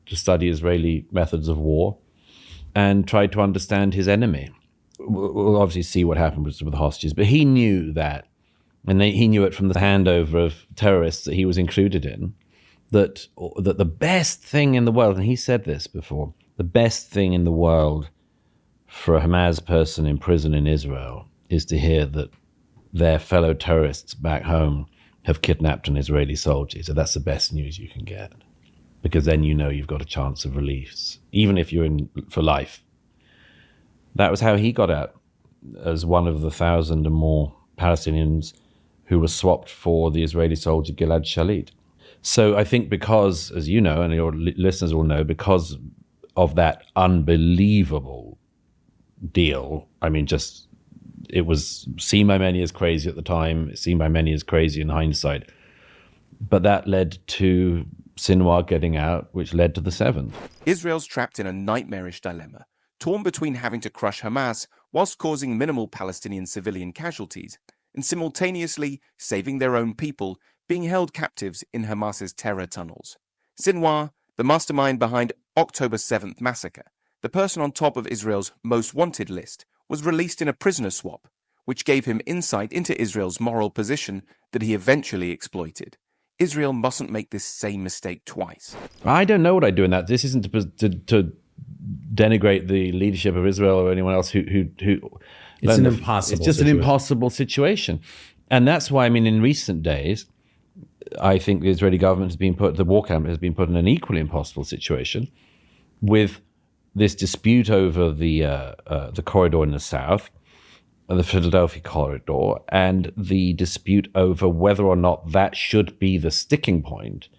Israeli methods of war and tried to understand his enemy. We'll obviously see what happened with the hostages, but he knew that, and he knew it from the handover of terrorists that he was included in, that the best thing in the world, and he said this before, the best thing in the world for a Hamas person in prison in Israel is to hear that their fellow terrorists back home have kidnapped an Israeli soldier. So that's the best news you can get. because then you know you've got a chance of release, even if you're in for life. That was how he got out, as one of the 1,000 and more Palestinians who were swapped for the Israeli soldier Gilad Shalit. So I think because, as you know, and your listeners will know, because of that unbelievable deal, I mean, just, it was seen by many as crazy at the time, seen by many as crazy in hindsight. But that led to Sinwar getting out, which led to the 7th. Israel's trapped in a nightmarish dilemma, torn between having to crush Hamas whilst causing minimal Palestinian civilian casualties, and simultaneously saving their own people being held captives in Hamas's terror tunnels. Sinwar, the mastermind behind October 7th massacre, the person on top of Israel's most wanted list, was released in a prisoner swap, which gave him insight into Israel's moral position that he eventually exploited. Israel mustn't make this same mistake twice. I don't know what I'd do in that. This isn't to denigrate the leadership of Israel or anyone else who it's an impossible It's just situation. an impossible situation. And that's why, I mean, in recent days, I think the Israeli government has been put, the war camp has been put in an equally impossible situation with this dispute over the corridor in the south, the Philadelphia corridor, and the dispute over whether or not that should be the sticking point,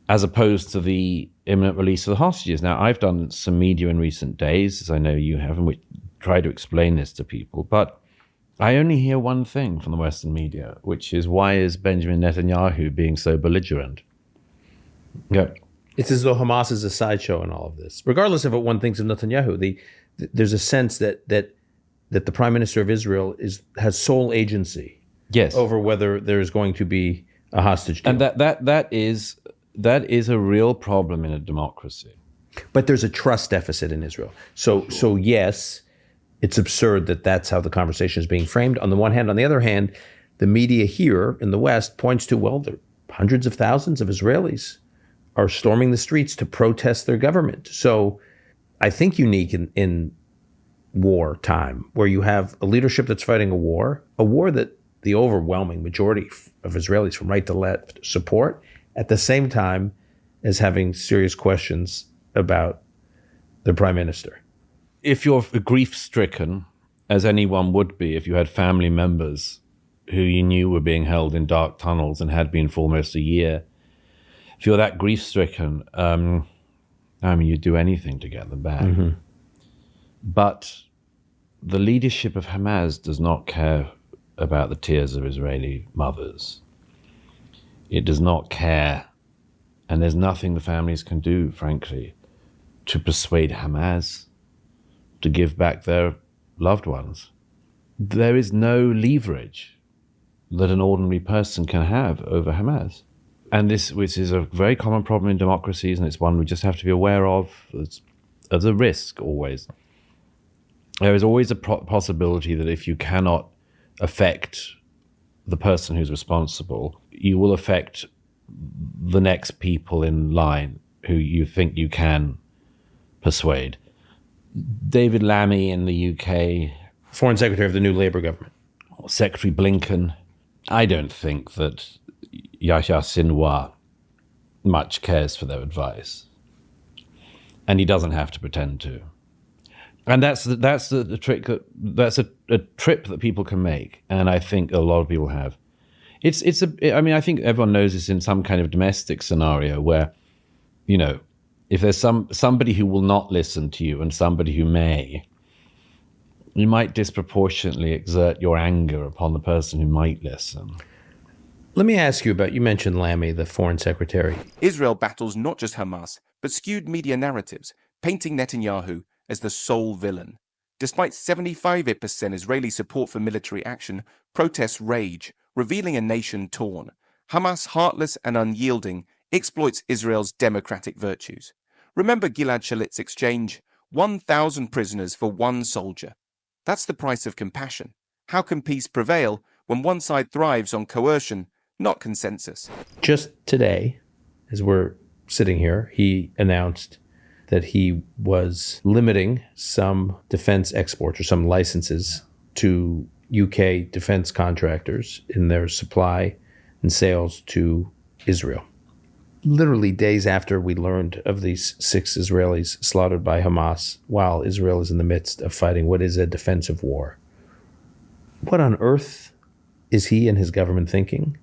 as opposed to the imminent release of the hostages. Now, I've done some media in recent days, as I know you have, and we try to explain this to people, but I only hear one thing from the Western media, which is, why is Benjamin Netanyahu being so belligerent? Yeah. It's as though Hamas is a sideshow in all of this. Regardless of what one thinks of Netanyahu, there's a sense that the Prime Minister of Israel has sole agency, Yes, over whether there's going to be a hostage deal. and that is a real problem in a democracy. But there's a trust deficit in Israel. So yes, it's absurd that that's how the conversation is being framed on the one hand. On the other hand, the media here in the West points to, well, there are hundreds of thousands of Israelis are storming the streets to protest their government. So I think unique in war time, where you have a leadership that's fighting a war that the overwhelming majority of Israelis from right to left support, at the same time as having serious questions about the prime minister. If you're grief-stricken, as anyone would be if you had family members who you knew were being held in dark tunnels and had been for almost a year, if you're that grief-stricken, you'd do anything to get them back. Mm-hmm. But the leadership of Hamas does not care about the tears of Israeli mothers. It does not care, and there's nothing the families can do, frankly, to persuade Hamas to give back their loved ones. There is no leverage that an ordinary person can have over Hamas. And this, which is a very common problem in democracies, and it's one we just have to be aware of as a risk always. There is always a possibility that if you cannot affect the person who's responsible, you will affect the next people in line who you think you can persuade. David Lammy in the UK, Foreign Secretary of the new Labour government. Secretary Blinken, I don't think that Yahya Sinwar much cares for their advice. And he doesn't have to pretend to. And that's the trick, that's a trip that people can make, and I think a lot of people have. I think everyone knows this in some kind of domestic scenario where, you know, if there's somebody who will not listen to you and somebody who may, you might disproportionately exert your anger upon the person who might listen. Let me ask you about, you mentioned Lammy, the foreign secretary. Israel battles not just Hamas, but skewed media narratives, painting Netanyahu as the sole villain. Despite 75% Israeli support for military action, protests rage, revealing a nation torn. Hamas, heartless and unyielding, exploits Israel's democratic virtues. Remember Gilad Shalit's exchange? 1,000 prisoners for one soldier. That's the price of compassion. How can peace prevail when one side thrives on coercion, not consensus? Just today, as we're sitting here, he announced that he was limiting some defense exports or some licenses to UK defense contractors in their supply and sales to Israel. literally days after we learned of these 6 Israelis slaughtered by Hamas while Israel is in the midst of fighting what is a defensive war. What on earth is he and his government thinking?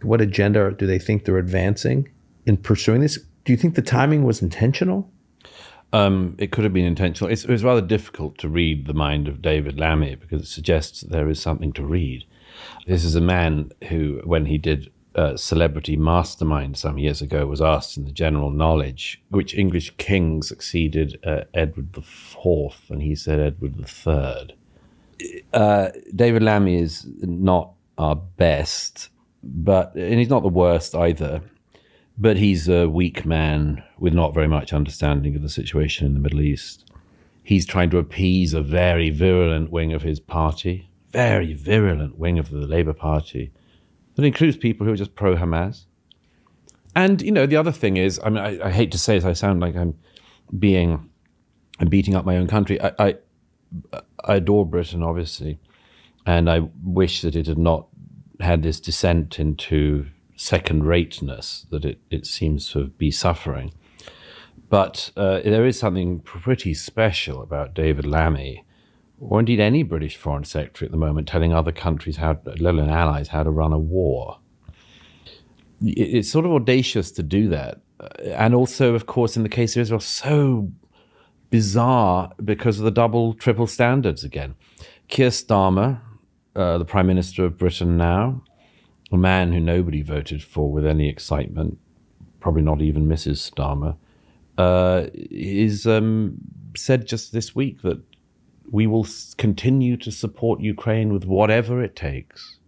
What agenda do they think they're advancing in pursuing this? Do you think the timing was intentional? It could have been intentional. It was rather difficult to read the mind of David Lammy because it suggests that there is something to read. This is a man who, when he did Celebrity Mastermind some years ago, was asked in the general knowledge which English king succeeded Edward IV, and he said Edward III. David Lammy is not our best, and he's not the worst either. But he's a weak man with not very much understanding of the situation in the Middle East. He's trying to appease a very virulent wing of his party, very virulent wing of the Labour Party, that includes people who are just pro-Hamas. And, the other thing is, I hate to say it, I sound like I'm beating up my own country. I adore Britain, obviously, and I wish that it had not had this descent into second-rateness that it seems to be suffering. But there is something pretty special about David Lammy, or indeed any British Foreign Secretary at the moment, telling other countries, let alone allies, how to run a war. It's sort of audacious to do that. And also, of course, in the case of Israel, so bizarre because of the double, triple standards again. Keir Starmer, the Prime Minister of Britain now, a man who nobody voted for with any excitement, probably not even Mrs. Starmer, is said just this week that we will continue to support Ukraine with whatever it takes.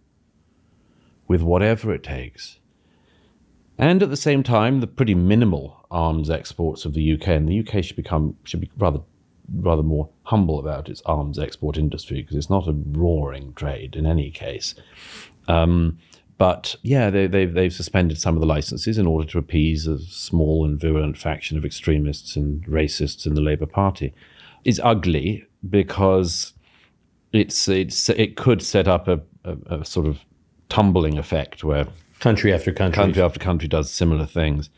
With whatever it takes. And at the same time, the pretty minimal arms exports of the UK, and the UK should be rather more humble about its arms export industry because it's not a roaring trade in any case. But yeah, they've suspended some of the licenses in order to appease a small and virulent faction of extremists and racists in the Labour Party. It's ugly because it could set up a sort of tumbling effect where country after country does similar things.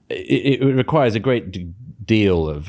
It requires a great deal of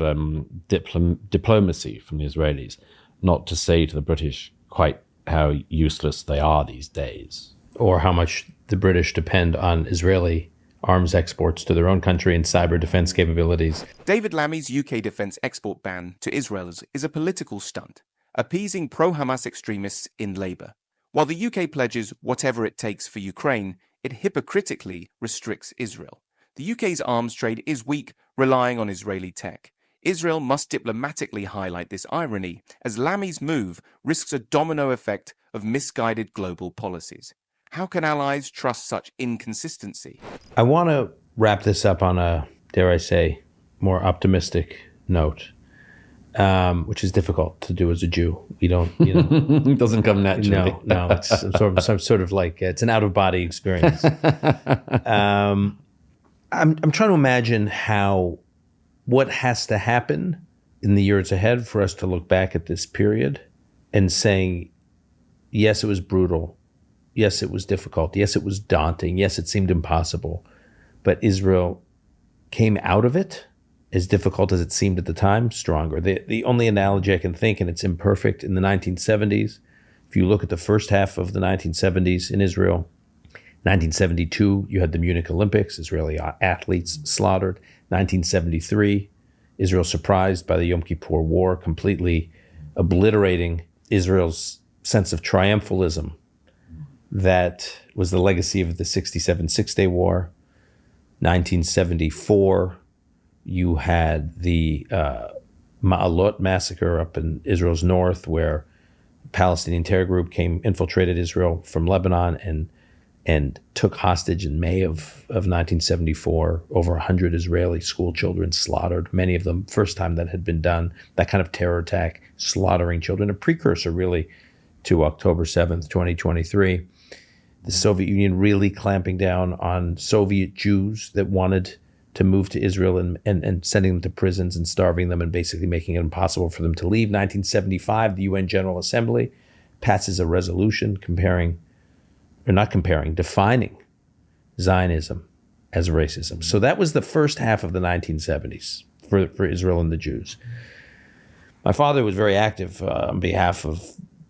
diplomacy from the Israelis not to say to the British quite how useless they are these days. Or how much the British depend on Israeli arms exports to their own country and cyber defense capabilities. David Lammy's UK defense export ban to Israel is a political stunt, appeasing pro-Hamas extremists in Labour. While the UK pledges whatever it takes for Ukraine, it hypocritically restricts Israel. The UK's arms trade is weak, relying on Israeli tech. Israel must diplomatically highlight this irony, as Lammy's move risks a domino effect of misguided global policies. How can allies trust such inconsistency? I want to wrap this up on a, dare I say, more optimistic note, which is difficult to do as a Jew. We don't, It doesn't come naturally. No, it's sort of like it's an out-of-body experience. I'm trying to imagine what has to happen in the years ahead for us to look back at this period and saying, yes, it was brutal. Yes, it was difficult. Yes, it was daunting. Yes, it seemed impossible. But Israel came out of it, as difficult as it seemed at the time, stronger. The only analogy I can think, and it's imperfect, in the 1970s, if you look at the first half of the 1970s in Israel, 1972, you had the Munich Olympics, Israeli athletes slaughtered. 1973, Israel surprised by the Yom Kippur War, completely obliterating Israel's sense of triumphalism. That was the legacy of the 67 Six-Day War. 1974, you had the Ma'alot massacre up in Israel's north, where a Palestinian terror group infiltrated Israel from Lebanon and took hostage in May of 1974. Over 100 Israeli school children slaughtered, many of them first time that had been done. That kind of terror attack, slaughtering children, a precursor really to October 7th, 2023. The Soviet Union really clamping down on Soviet Jews that wanted to move to Israel and sending them to prisons and starving them and basically making it impossible for them to leave. 1975, the UN General Assembly passes a resolution defining Zionism as racism. So that was the first half of the 1970s for Israel and the Jews. My father was very active on behalf of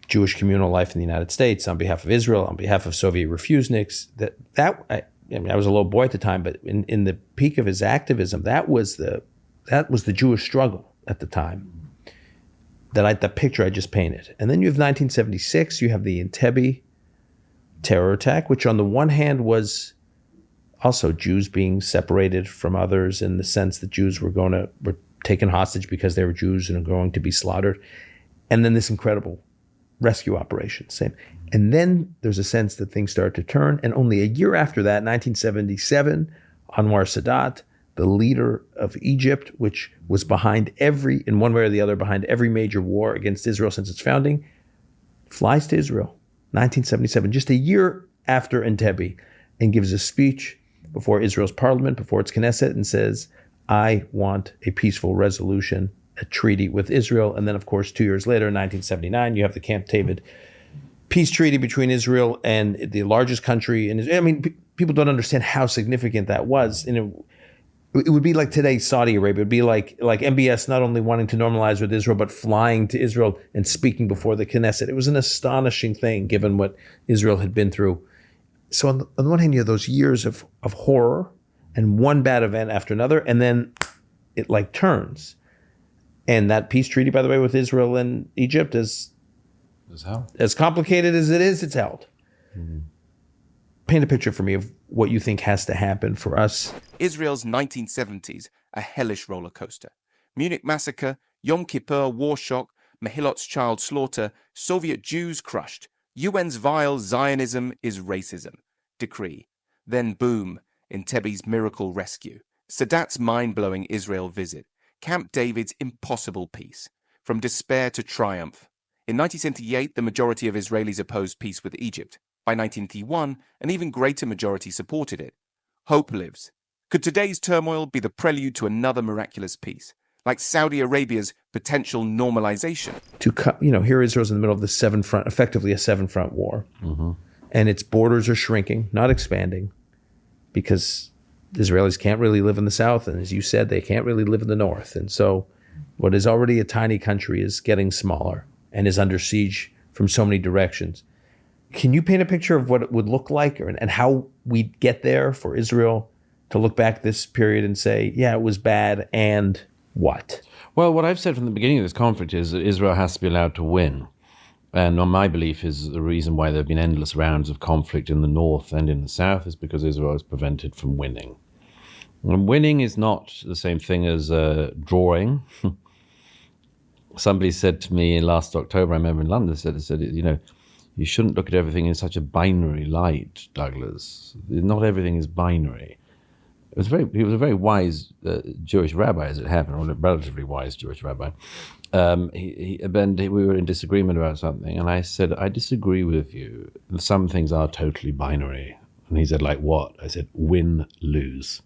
Jewish communal life in the United States, on behalf of Israel, on behalf of Soviet refuseniks. I was a little boy at the time, but in the peak of his activism, that was the Jewish struggle at the time. The picture I just painted. And then you have 1976, you have the Entebbe terror attack, which on the one hand was also Jews being separated from others in the sense that Jews were taken hostage because they were Jews and are going to be slaughtered. And then this incredible rescue operation, same. And then there's a sense that things start to turn. And only a year after that, 1977, Anwar Sadat, the leader of Egypt, which was in one way or the other, behind every major war against Israel since its founding, flies to Israel, 1977, just a year after Entebbe, and gives a speech before Israel's parliament, before its Knesset, and says, I want a peaceful resolution, a treaty with Israel. And then, of course, 2 years later, in 1979, you have the Camp David peace treaty between Israel and the largest country in Israel. I mean, people don't understand how significant that was. It would be like today, Saudi Arabia. It would be like MBS not only wanting to normalize with Israel, but flying to Israel and speaking before the Knesset. It was an astonishing thing, given what Israel had been through. So on the one hand, you have those years of horror and one bad event after another, and then it turns. And that peace treaty, by the way, with Israel and Egypt is as complicated as it is, it's held. Mm-hmm. Paint a picture for me of what you think has to happen for us. Israel's 1970s, a hellish roller coaster. Munich massacre, Yom Kippur war shock, Mehilot's child slaughter, Soviet Jews crushed, UN's vile Zionism is racism decree. Then boom, Entebbe's miracle rescue, Sadat's mind-blowing Israel visit, Camp David's impossible peace, from despair to triumph. In 1978, the majority of Israelis opposed peace with Egypt. By 1981, an even greater majority supported it. Hope lives. Could today's turmoil be the prelude to another miraculous peace, like Saudi Arabia's potential normalization? Here Israel's in the middle of the effectively a seven-front war. Mm-hmm. And its borders are shrinking, not expanding, because the Israelis can't really live in the south, and as you said, they can't really live in the north. And so what is already a tiny country is getting smaller and is under siege from so many directions. Can you paint a picture of what it would look like and how we'd get there for Israel to look back this period and say, yeah, it was bad, and what? Well, what I've said from the beginning of this conflict is that Israel has to be allowed to win. And my belief is the reason why there have been endless rounds of conflict in the north and in the south is because Israel is prevented from winning. And winning is not the same thing as drawing. Somebody said to me last October, I remember in London, said, you shouldn't look at everything in such a binary light, Douglas. Not everything is binary. He was a very wise Jewish rabbi, as it happened, or a relatively wise Jewish rabbi. We were in disagreement about something, and I said, I disagree with you. Some things are totally binary. And he said, like what? I said, win, lose.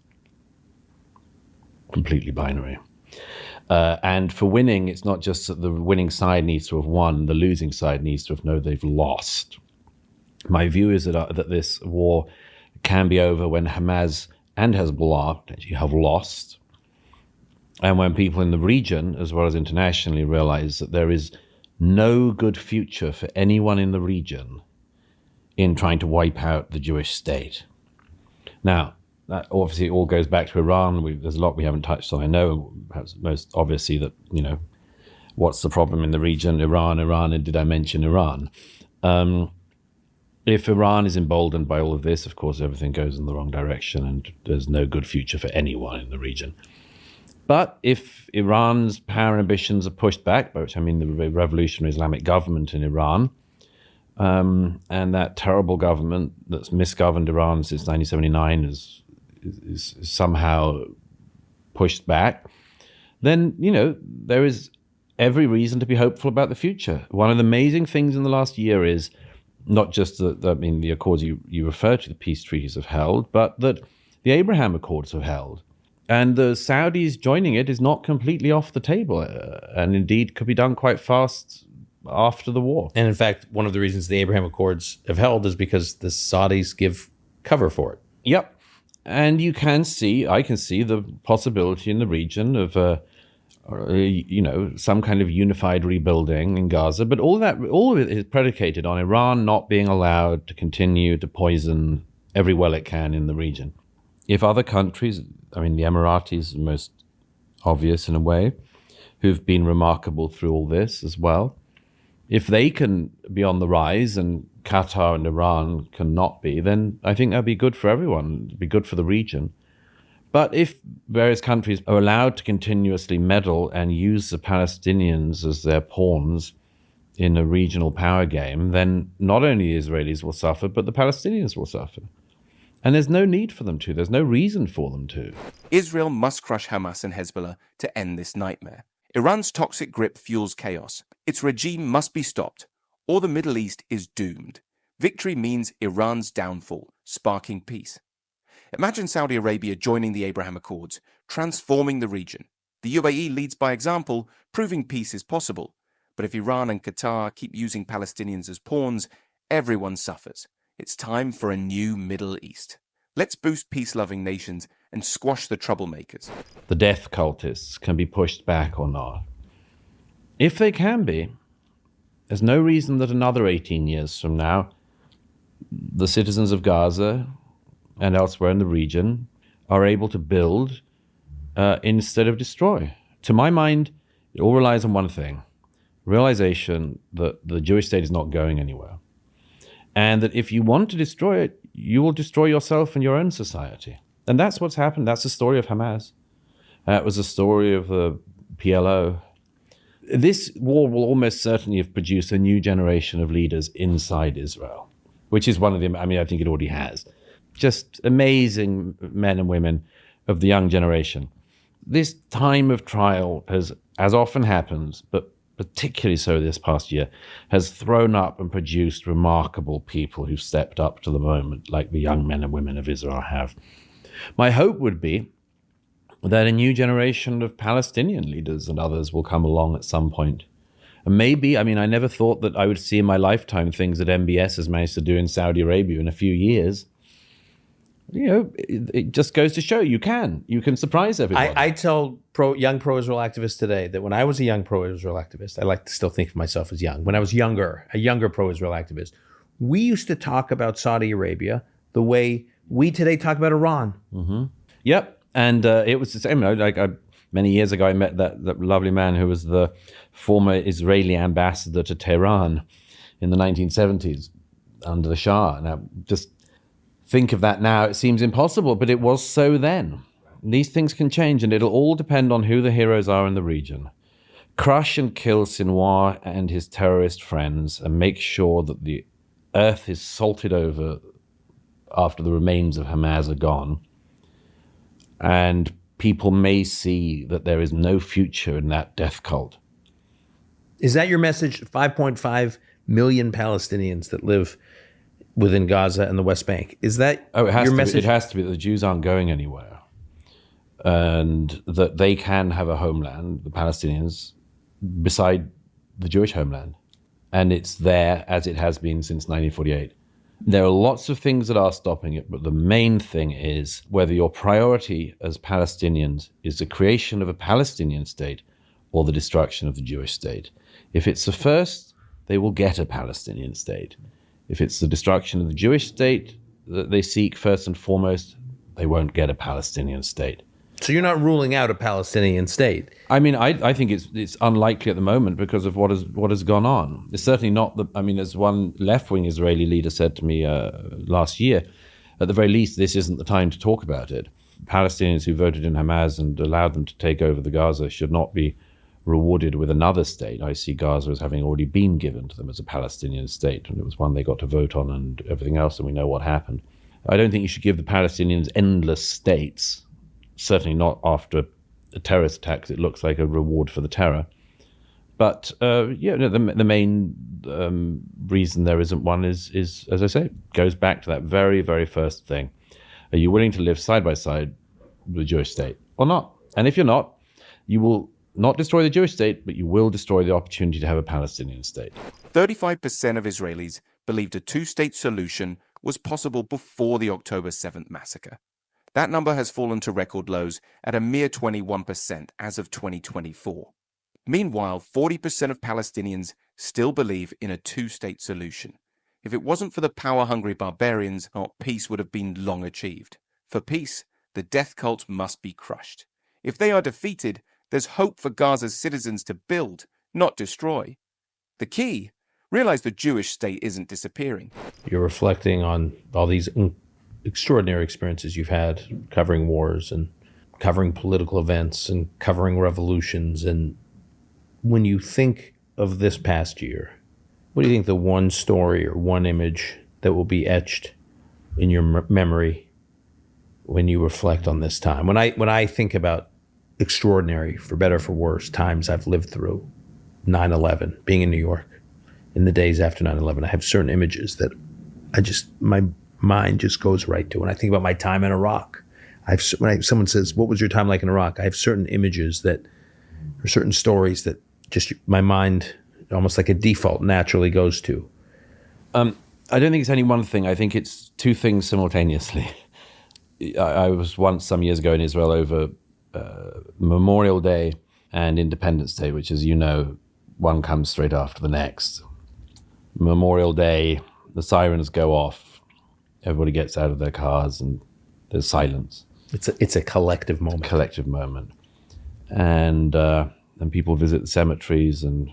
Completely binary. And for winning, it's not just that the winning side needs to have won, the losing side needs to have known they've lost. My view is that this war can be over when Hamas and Hezbollah actually have lost, and when people in the region, as well as internationally, realize that there is no good future for anyone in the region in trying to wipe out the Jewish state. Now, that obviously all goes back to Iran. There's a lot we haven't touched on. I know, perhaps most obviously, that, what's the problem in the region? Iran, and did I mention Iran? If Iran is emboldened by all of this, of course, everything goes in the wrong direction and there's no good future for anyone in the region. But if Iran's power and ambitions are pushed back, by which I mean the revolutionary Islamic government in Iran, and that terrible government that's misgoverned Iran since 1979 is somehow pushed back, then, there is every reason to be hopeful about the future. One of the amazing things in the last year is not just the accords you refer to, the peace treaties have held, but that the Abraham Accords have held. And the Saudis joining it is not completely off the table, and indeed could be done quite fast after the war. And in fact, one of the reasons the Abraham Accords have held is because the Saudis give cover for it. Yep. And I can see the possibility in the region of, some kind of unified rebuilding in Gaza. But all of it is predicated on Iran not being allowed to continue to poison every well it can in the region. If other countries, the Emiratis are most obvious in a way, who've been remarkable through all this as well, if they can be on the rise and Qatar and Iran cannot be, then I think that'd be good for everyone. It'd be good for the region. But if various countries are allowed to continuously meddle and use the Palestinians as their pawns in a regional power game, then not only the Israelis will suffer, but the Palestinians will suffer. And there's no need for them to. There's no reason for them to. Israel must crush Hamas and Hezbollah to end this nightmare. Iran's toxic grip fuels chaos. Its regime must be stopped, or the Middle East is doomed. Victory means Iran's downfall, sparking peace. Imagine Saudi Arabia joining the Abraham Accords, transforming the region. The UAE leads by example, proving peace is possible. But if Iran and Qatar keep using Palestinians as pawns, everyone suffers. It's time for a new Middle East. Let's boost peace-loving nations and squash the troublemakers. The death cultists can be pushed back or not. If they can be, there's no reason that another 18 years from now, the citizens of Gaza and elsewhere in the region are able to build instead of destroy. To my mind, it all relies on one thing: realization that the Jewish state is not going anywhere. And that if you want to destroy it, you will destroy yourself and your own society. And that's what's happened. That's the story of Hamas. That was the story of the PLO. This war will almost certainly have produced a new generation of leaders inside Israel, which is one of them. I think it already has. Just amazing men and women of the young generation. This time of trial has, as often happens, but particularly so this past year, has thrown up and produced remarkable people who've stepped up to the moment, like the young men and women of Israel have. My hope would be that a new generation of Palestinian leaders and others will come along at some point. And maybe, I never thought that I would see in my lifetime things that MBS has managed to do in Saudi Arabia in a few years. It just goes to show you can surprise everybody. I tell young pro-Israel activists today that when I was a young pro-Israel activist, I like to still think of myself as young. When I was younger, a younger pro-Israel activist, we used to talk about Saudi Arabia the way we today talk about Iran. Mm-hmm. Yep. And it was the same. Many years ago, I met that lovely man who was the former Israeli ambassador to Tehran in the 1970s under the Shah. Now, just think of that now. It seems impossible, but it was so then. These things can change, and it'll all depend on who the heroes are in the region. Crush and kill Sinwar and his terrorist friends, and make sure that the earth is salted over after the remains of Hamas are gone. And people may see that there is no future in that death cult. Is that your message? 5.5 million Palestinians that live within Gaza and the West Bank. Is that your message? It has to be that the Jews aren't going anywhere. And that they can have a homeland, the Palestinians, beside the Jewish homeland. And it's there as it has been since 1948. There are lots of things that are stopping it, but the main thing is whether your priority as Palestinians is the creation of a Palestinian state or the destruction of the Jewish state. If it's the first, they will get a Palestinian state. If it's the destruction of the Jewish state that they seek first and foremost, they won't get a Palestinian state. So you're not ruling out a Palestinian state? I think it's unlikely at the moment because of what has gone on. It's certainly not as one left-wing Israeli leader said to me last year, at the very least, this isn't the time to talk about it. Palestinians who voted in Hamas and allowed them to take over the Gaza should not be rewarded with another state. I see Gaza as having already been given to them as a Palestinian state, and it was one they got to vote on and everything else, and we know what happened. I don't think you should give the Palestinians endless states, certainly not after a terrorist attack, 'cause it looks like a reward for the terror. But the main reason there isn't one is, as I say, goes back to that very, very first thing. Are you willing to live side by side with the Jewish state or not? And if you're not, you will not destroy the Jewish state, but you will destroy the opportunity to have a Palestinian state. 35% of Israelis believed a two-state solution was possible before the October 7th massacre. That number has fallen to record lows at a mere 21% as of 2024. Meanwhile, 40% of Palestinians still believe in a two-state solution. If it wasn't for the power-hungry barbarians, peace would have been long achieved. For peace, the death cult must be crushed. If they are defeated, there's hope for Gaza's citizens to build, not destroy. The key? Realize the Jewish state isn't disappearing. You're reflecting on all these extraordinary experiences you've had covering wars and covering political events and covering revolutions. And when you think of this past year, what do you think the one story or one image that will be etched in your memory when you reflect on this time? When I think about extraordinary, for better or for worse, times I've lived through, 9/11, being in New York, in the days after 9/11, I have certain images that my mind just goes right to. When I think about my time in Iraq, someone says, "What was your time like in Iraq?" I have certain images or certain stories that just my mind, almost like a default, naturally goes to. I don't think it's only one thing. I think it's two things simultaneously. I was once some years ago in Israel over Memorial Day and Independence Day, which, as you know, one comes straight after the next. Memorial Day, the sirens go off, everybody gets out of their cars, and there's silence. It's a collective moment. And people visit the cemeteries and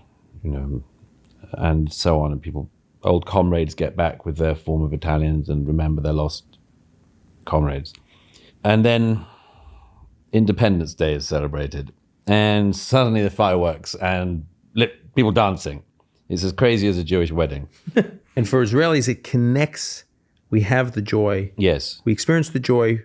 so on, and old comrades get back with their former battalions and remember their lost comrades. And then Independence Day is celebrated, and suddenly the fireworks and people dancing. It's as crazy as a Jewish wedding. And for Israelis, it connects. We have the joy. Yes. We experience the joy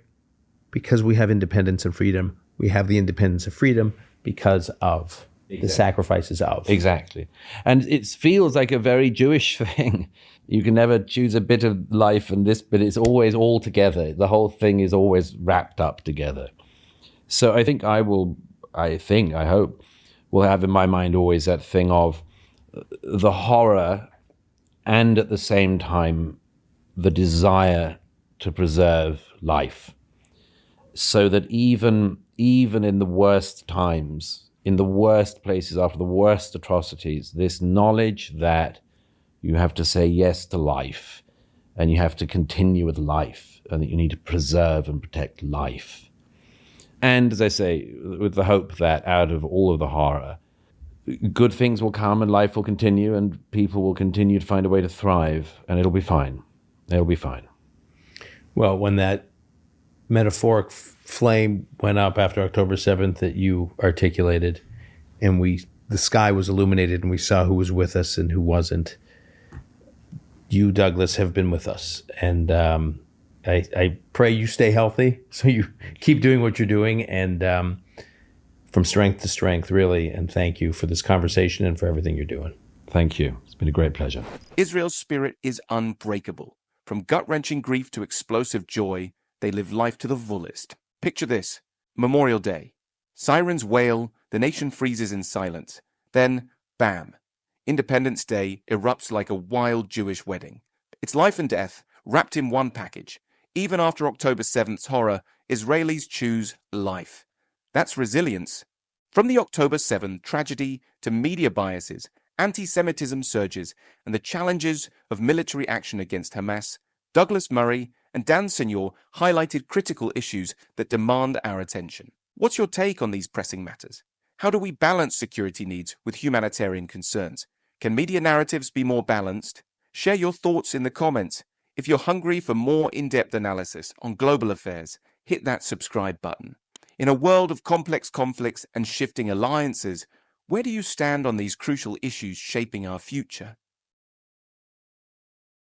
because we have independence and freedom. We have the independence and freedom because of the sacrifices of. Exactly. And it feels like a very Jewish thing. You can never choose a bit of life and this, but it's always all together. The whole thing is always wrapped up together. So I think I hope, will have in my mind always that thing of the horror and at the same time the desire to preserve life. So that even in the worst times, in the worst places, after the worst atrocities, this knowledge that you have to say yes to life and you have to continue with life and that you need to preserve and protect life. And as I say, with the hope that out of all of the horror, good things will come and life will continue and people will continue to find a way to thrive, and it'll be fine. It'll be fine. Well, when that metaphoric flame went up after October 7th that you articulated, and the sky was illuminated and we saw who was with us and who wasn't, you, Douglas, have been with us. And I pray you stay healthy, so you keep doing what you're doing, and from strength to strength, really. And thank you for this conversation and for everything you're doing. Thank you. It's been a great pleasure. Israel's spirit is unbreakable. From gut-wrenching grief to explosive joy, they live life to the fullest. Picture this: Memorial Day. Sirens wail, the nation freezes in silence. Then, bam! Independence Day erupts like a wild Jewish wedding. It's life and death, wrapped in one package. Even after October 7th's horror, Israelis choose life. That's resilience. From the October 7th tragedy to media biases, anti-Semitism surges, and the challenges of military action against Hamas, Douglas Murray and Dan Senor highlighted critical issues that demand our attention. What's your take on these pressing matters? How do we balance security needs with humanitarian concerns? Can media narratives be more balanced? Share your thoughts in the comments. If you're hungry for more in-depth analysis on global affairs, hit that subscribe button. In a world of complex conflicts and shifting alliances, where do you stand on these crucial issues shaping our future?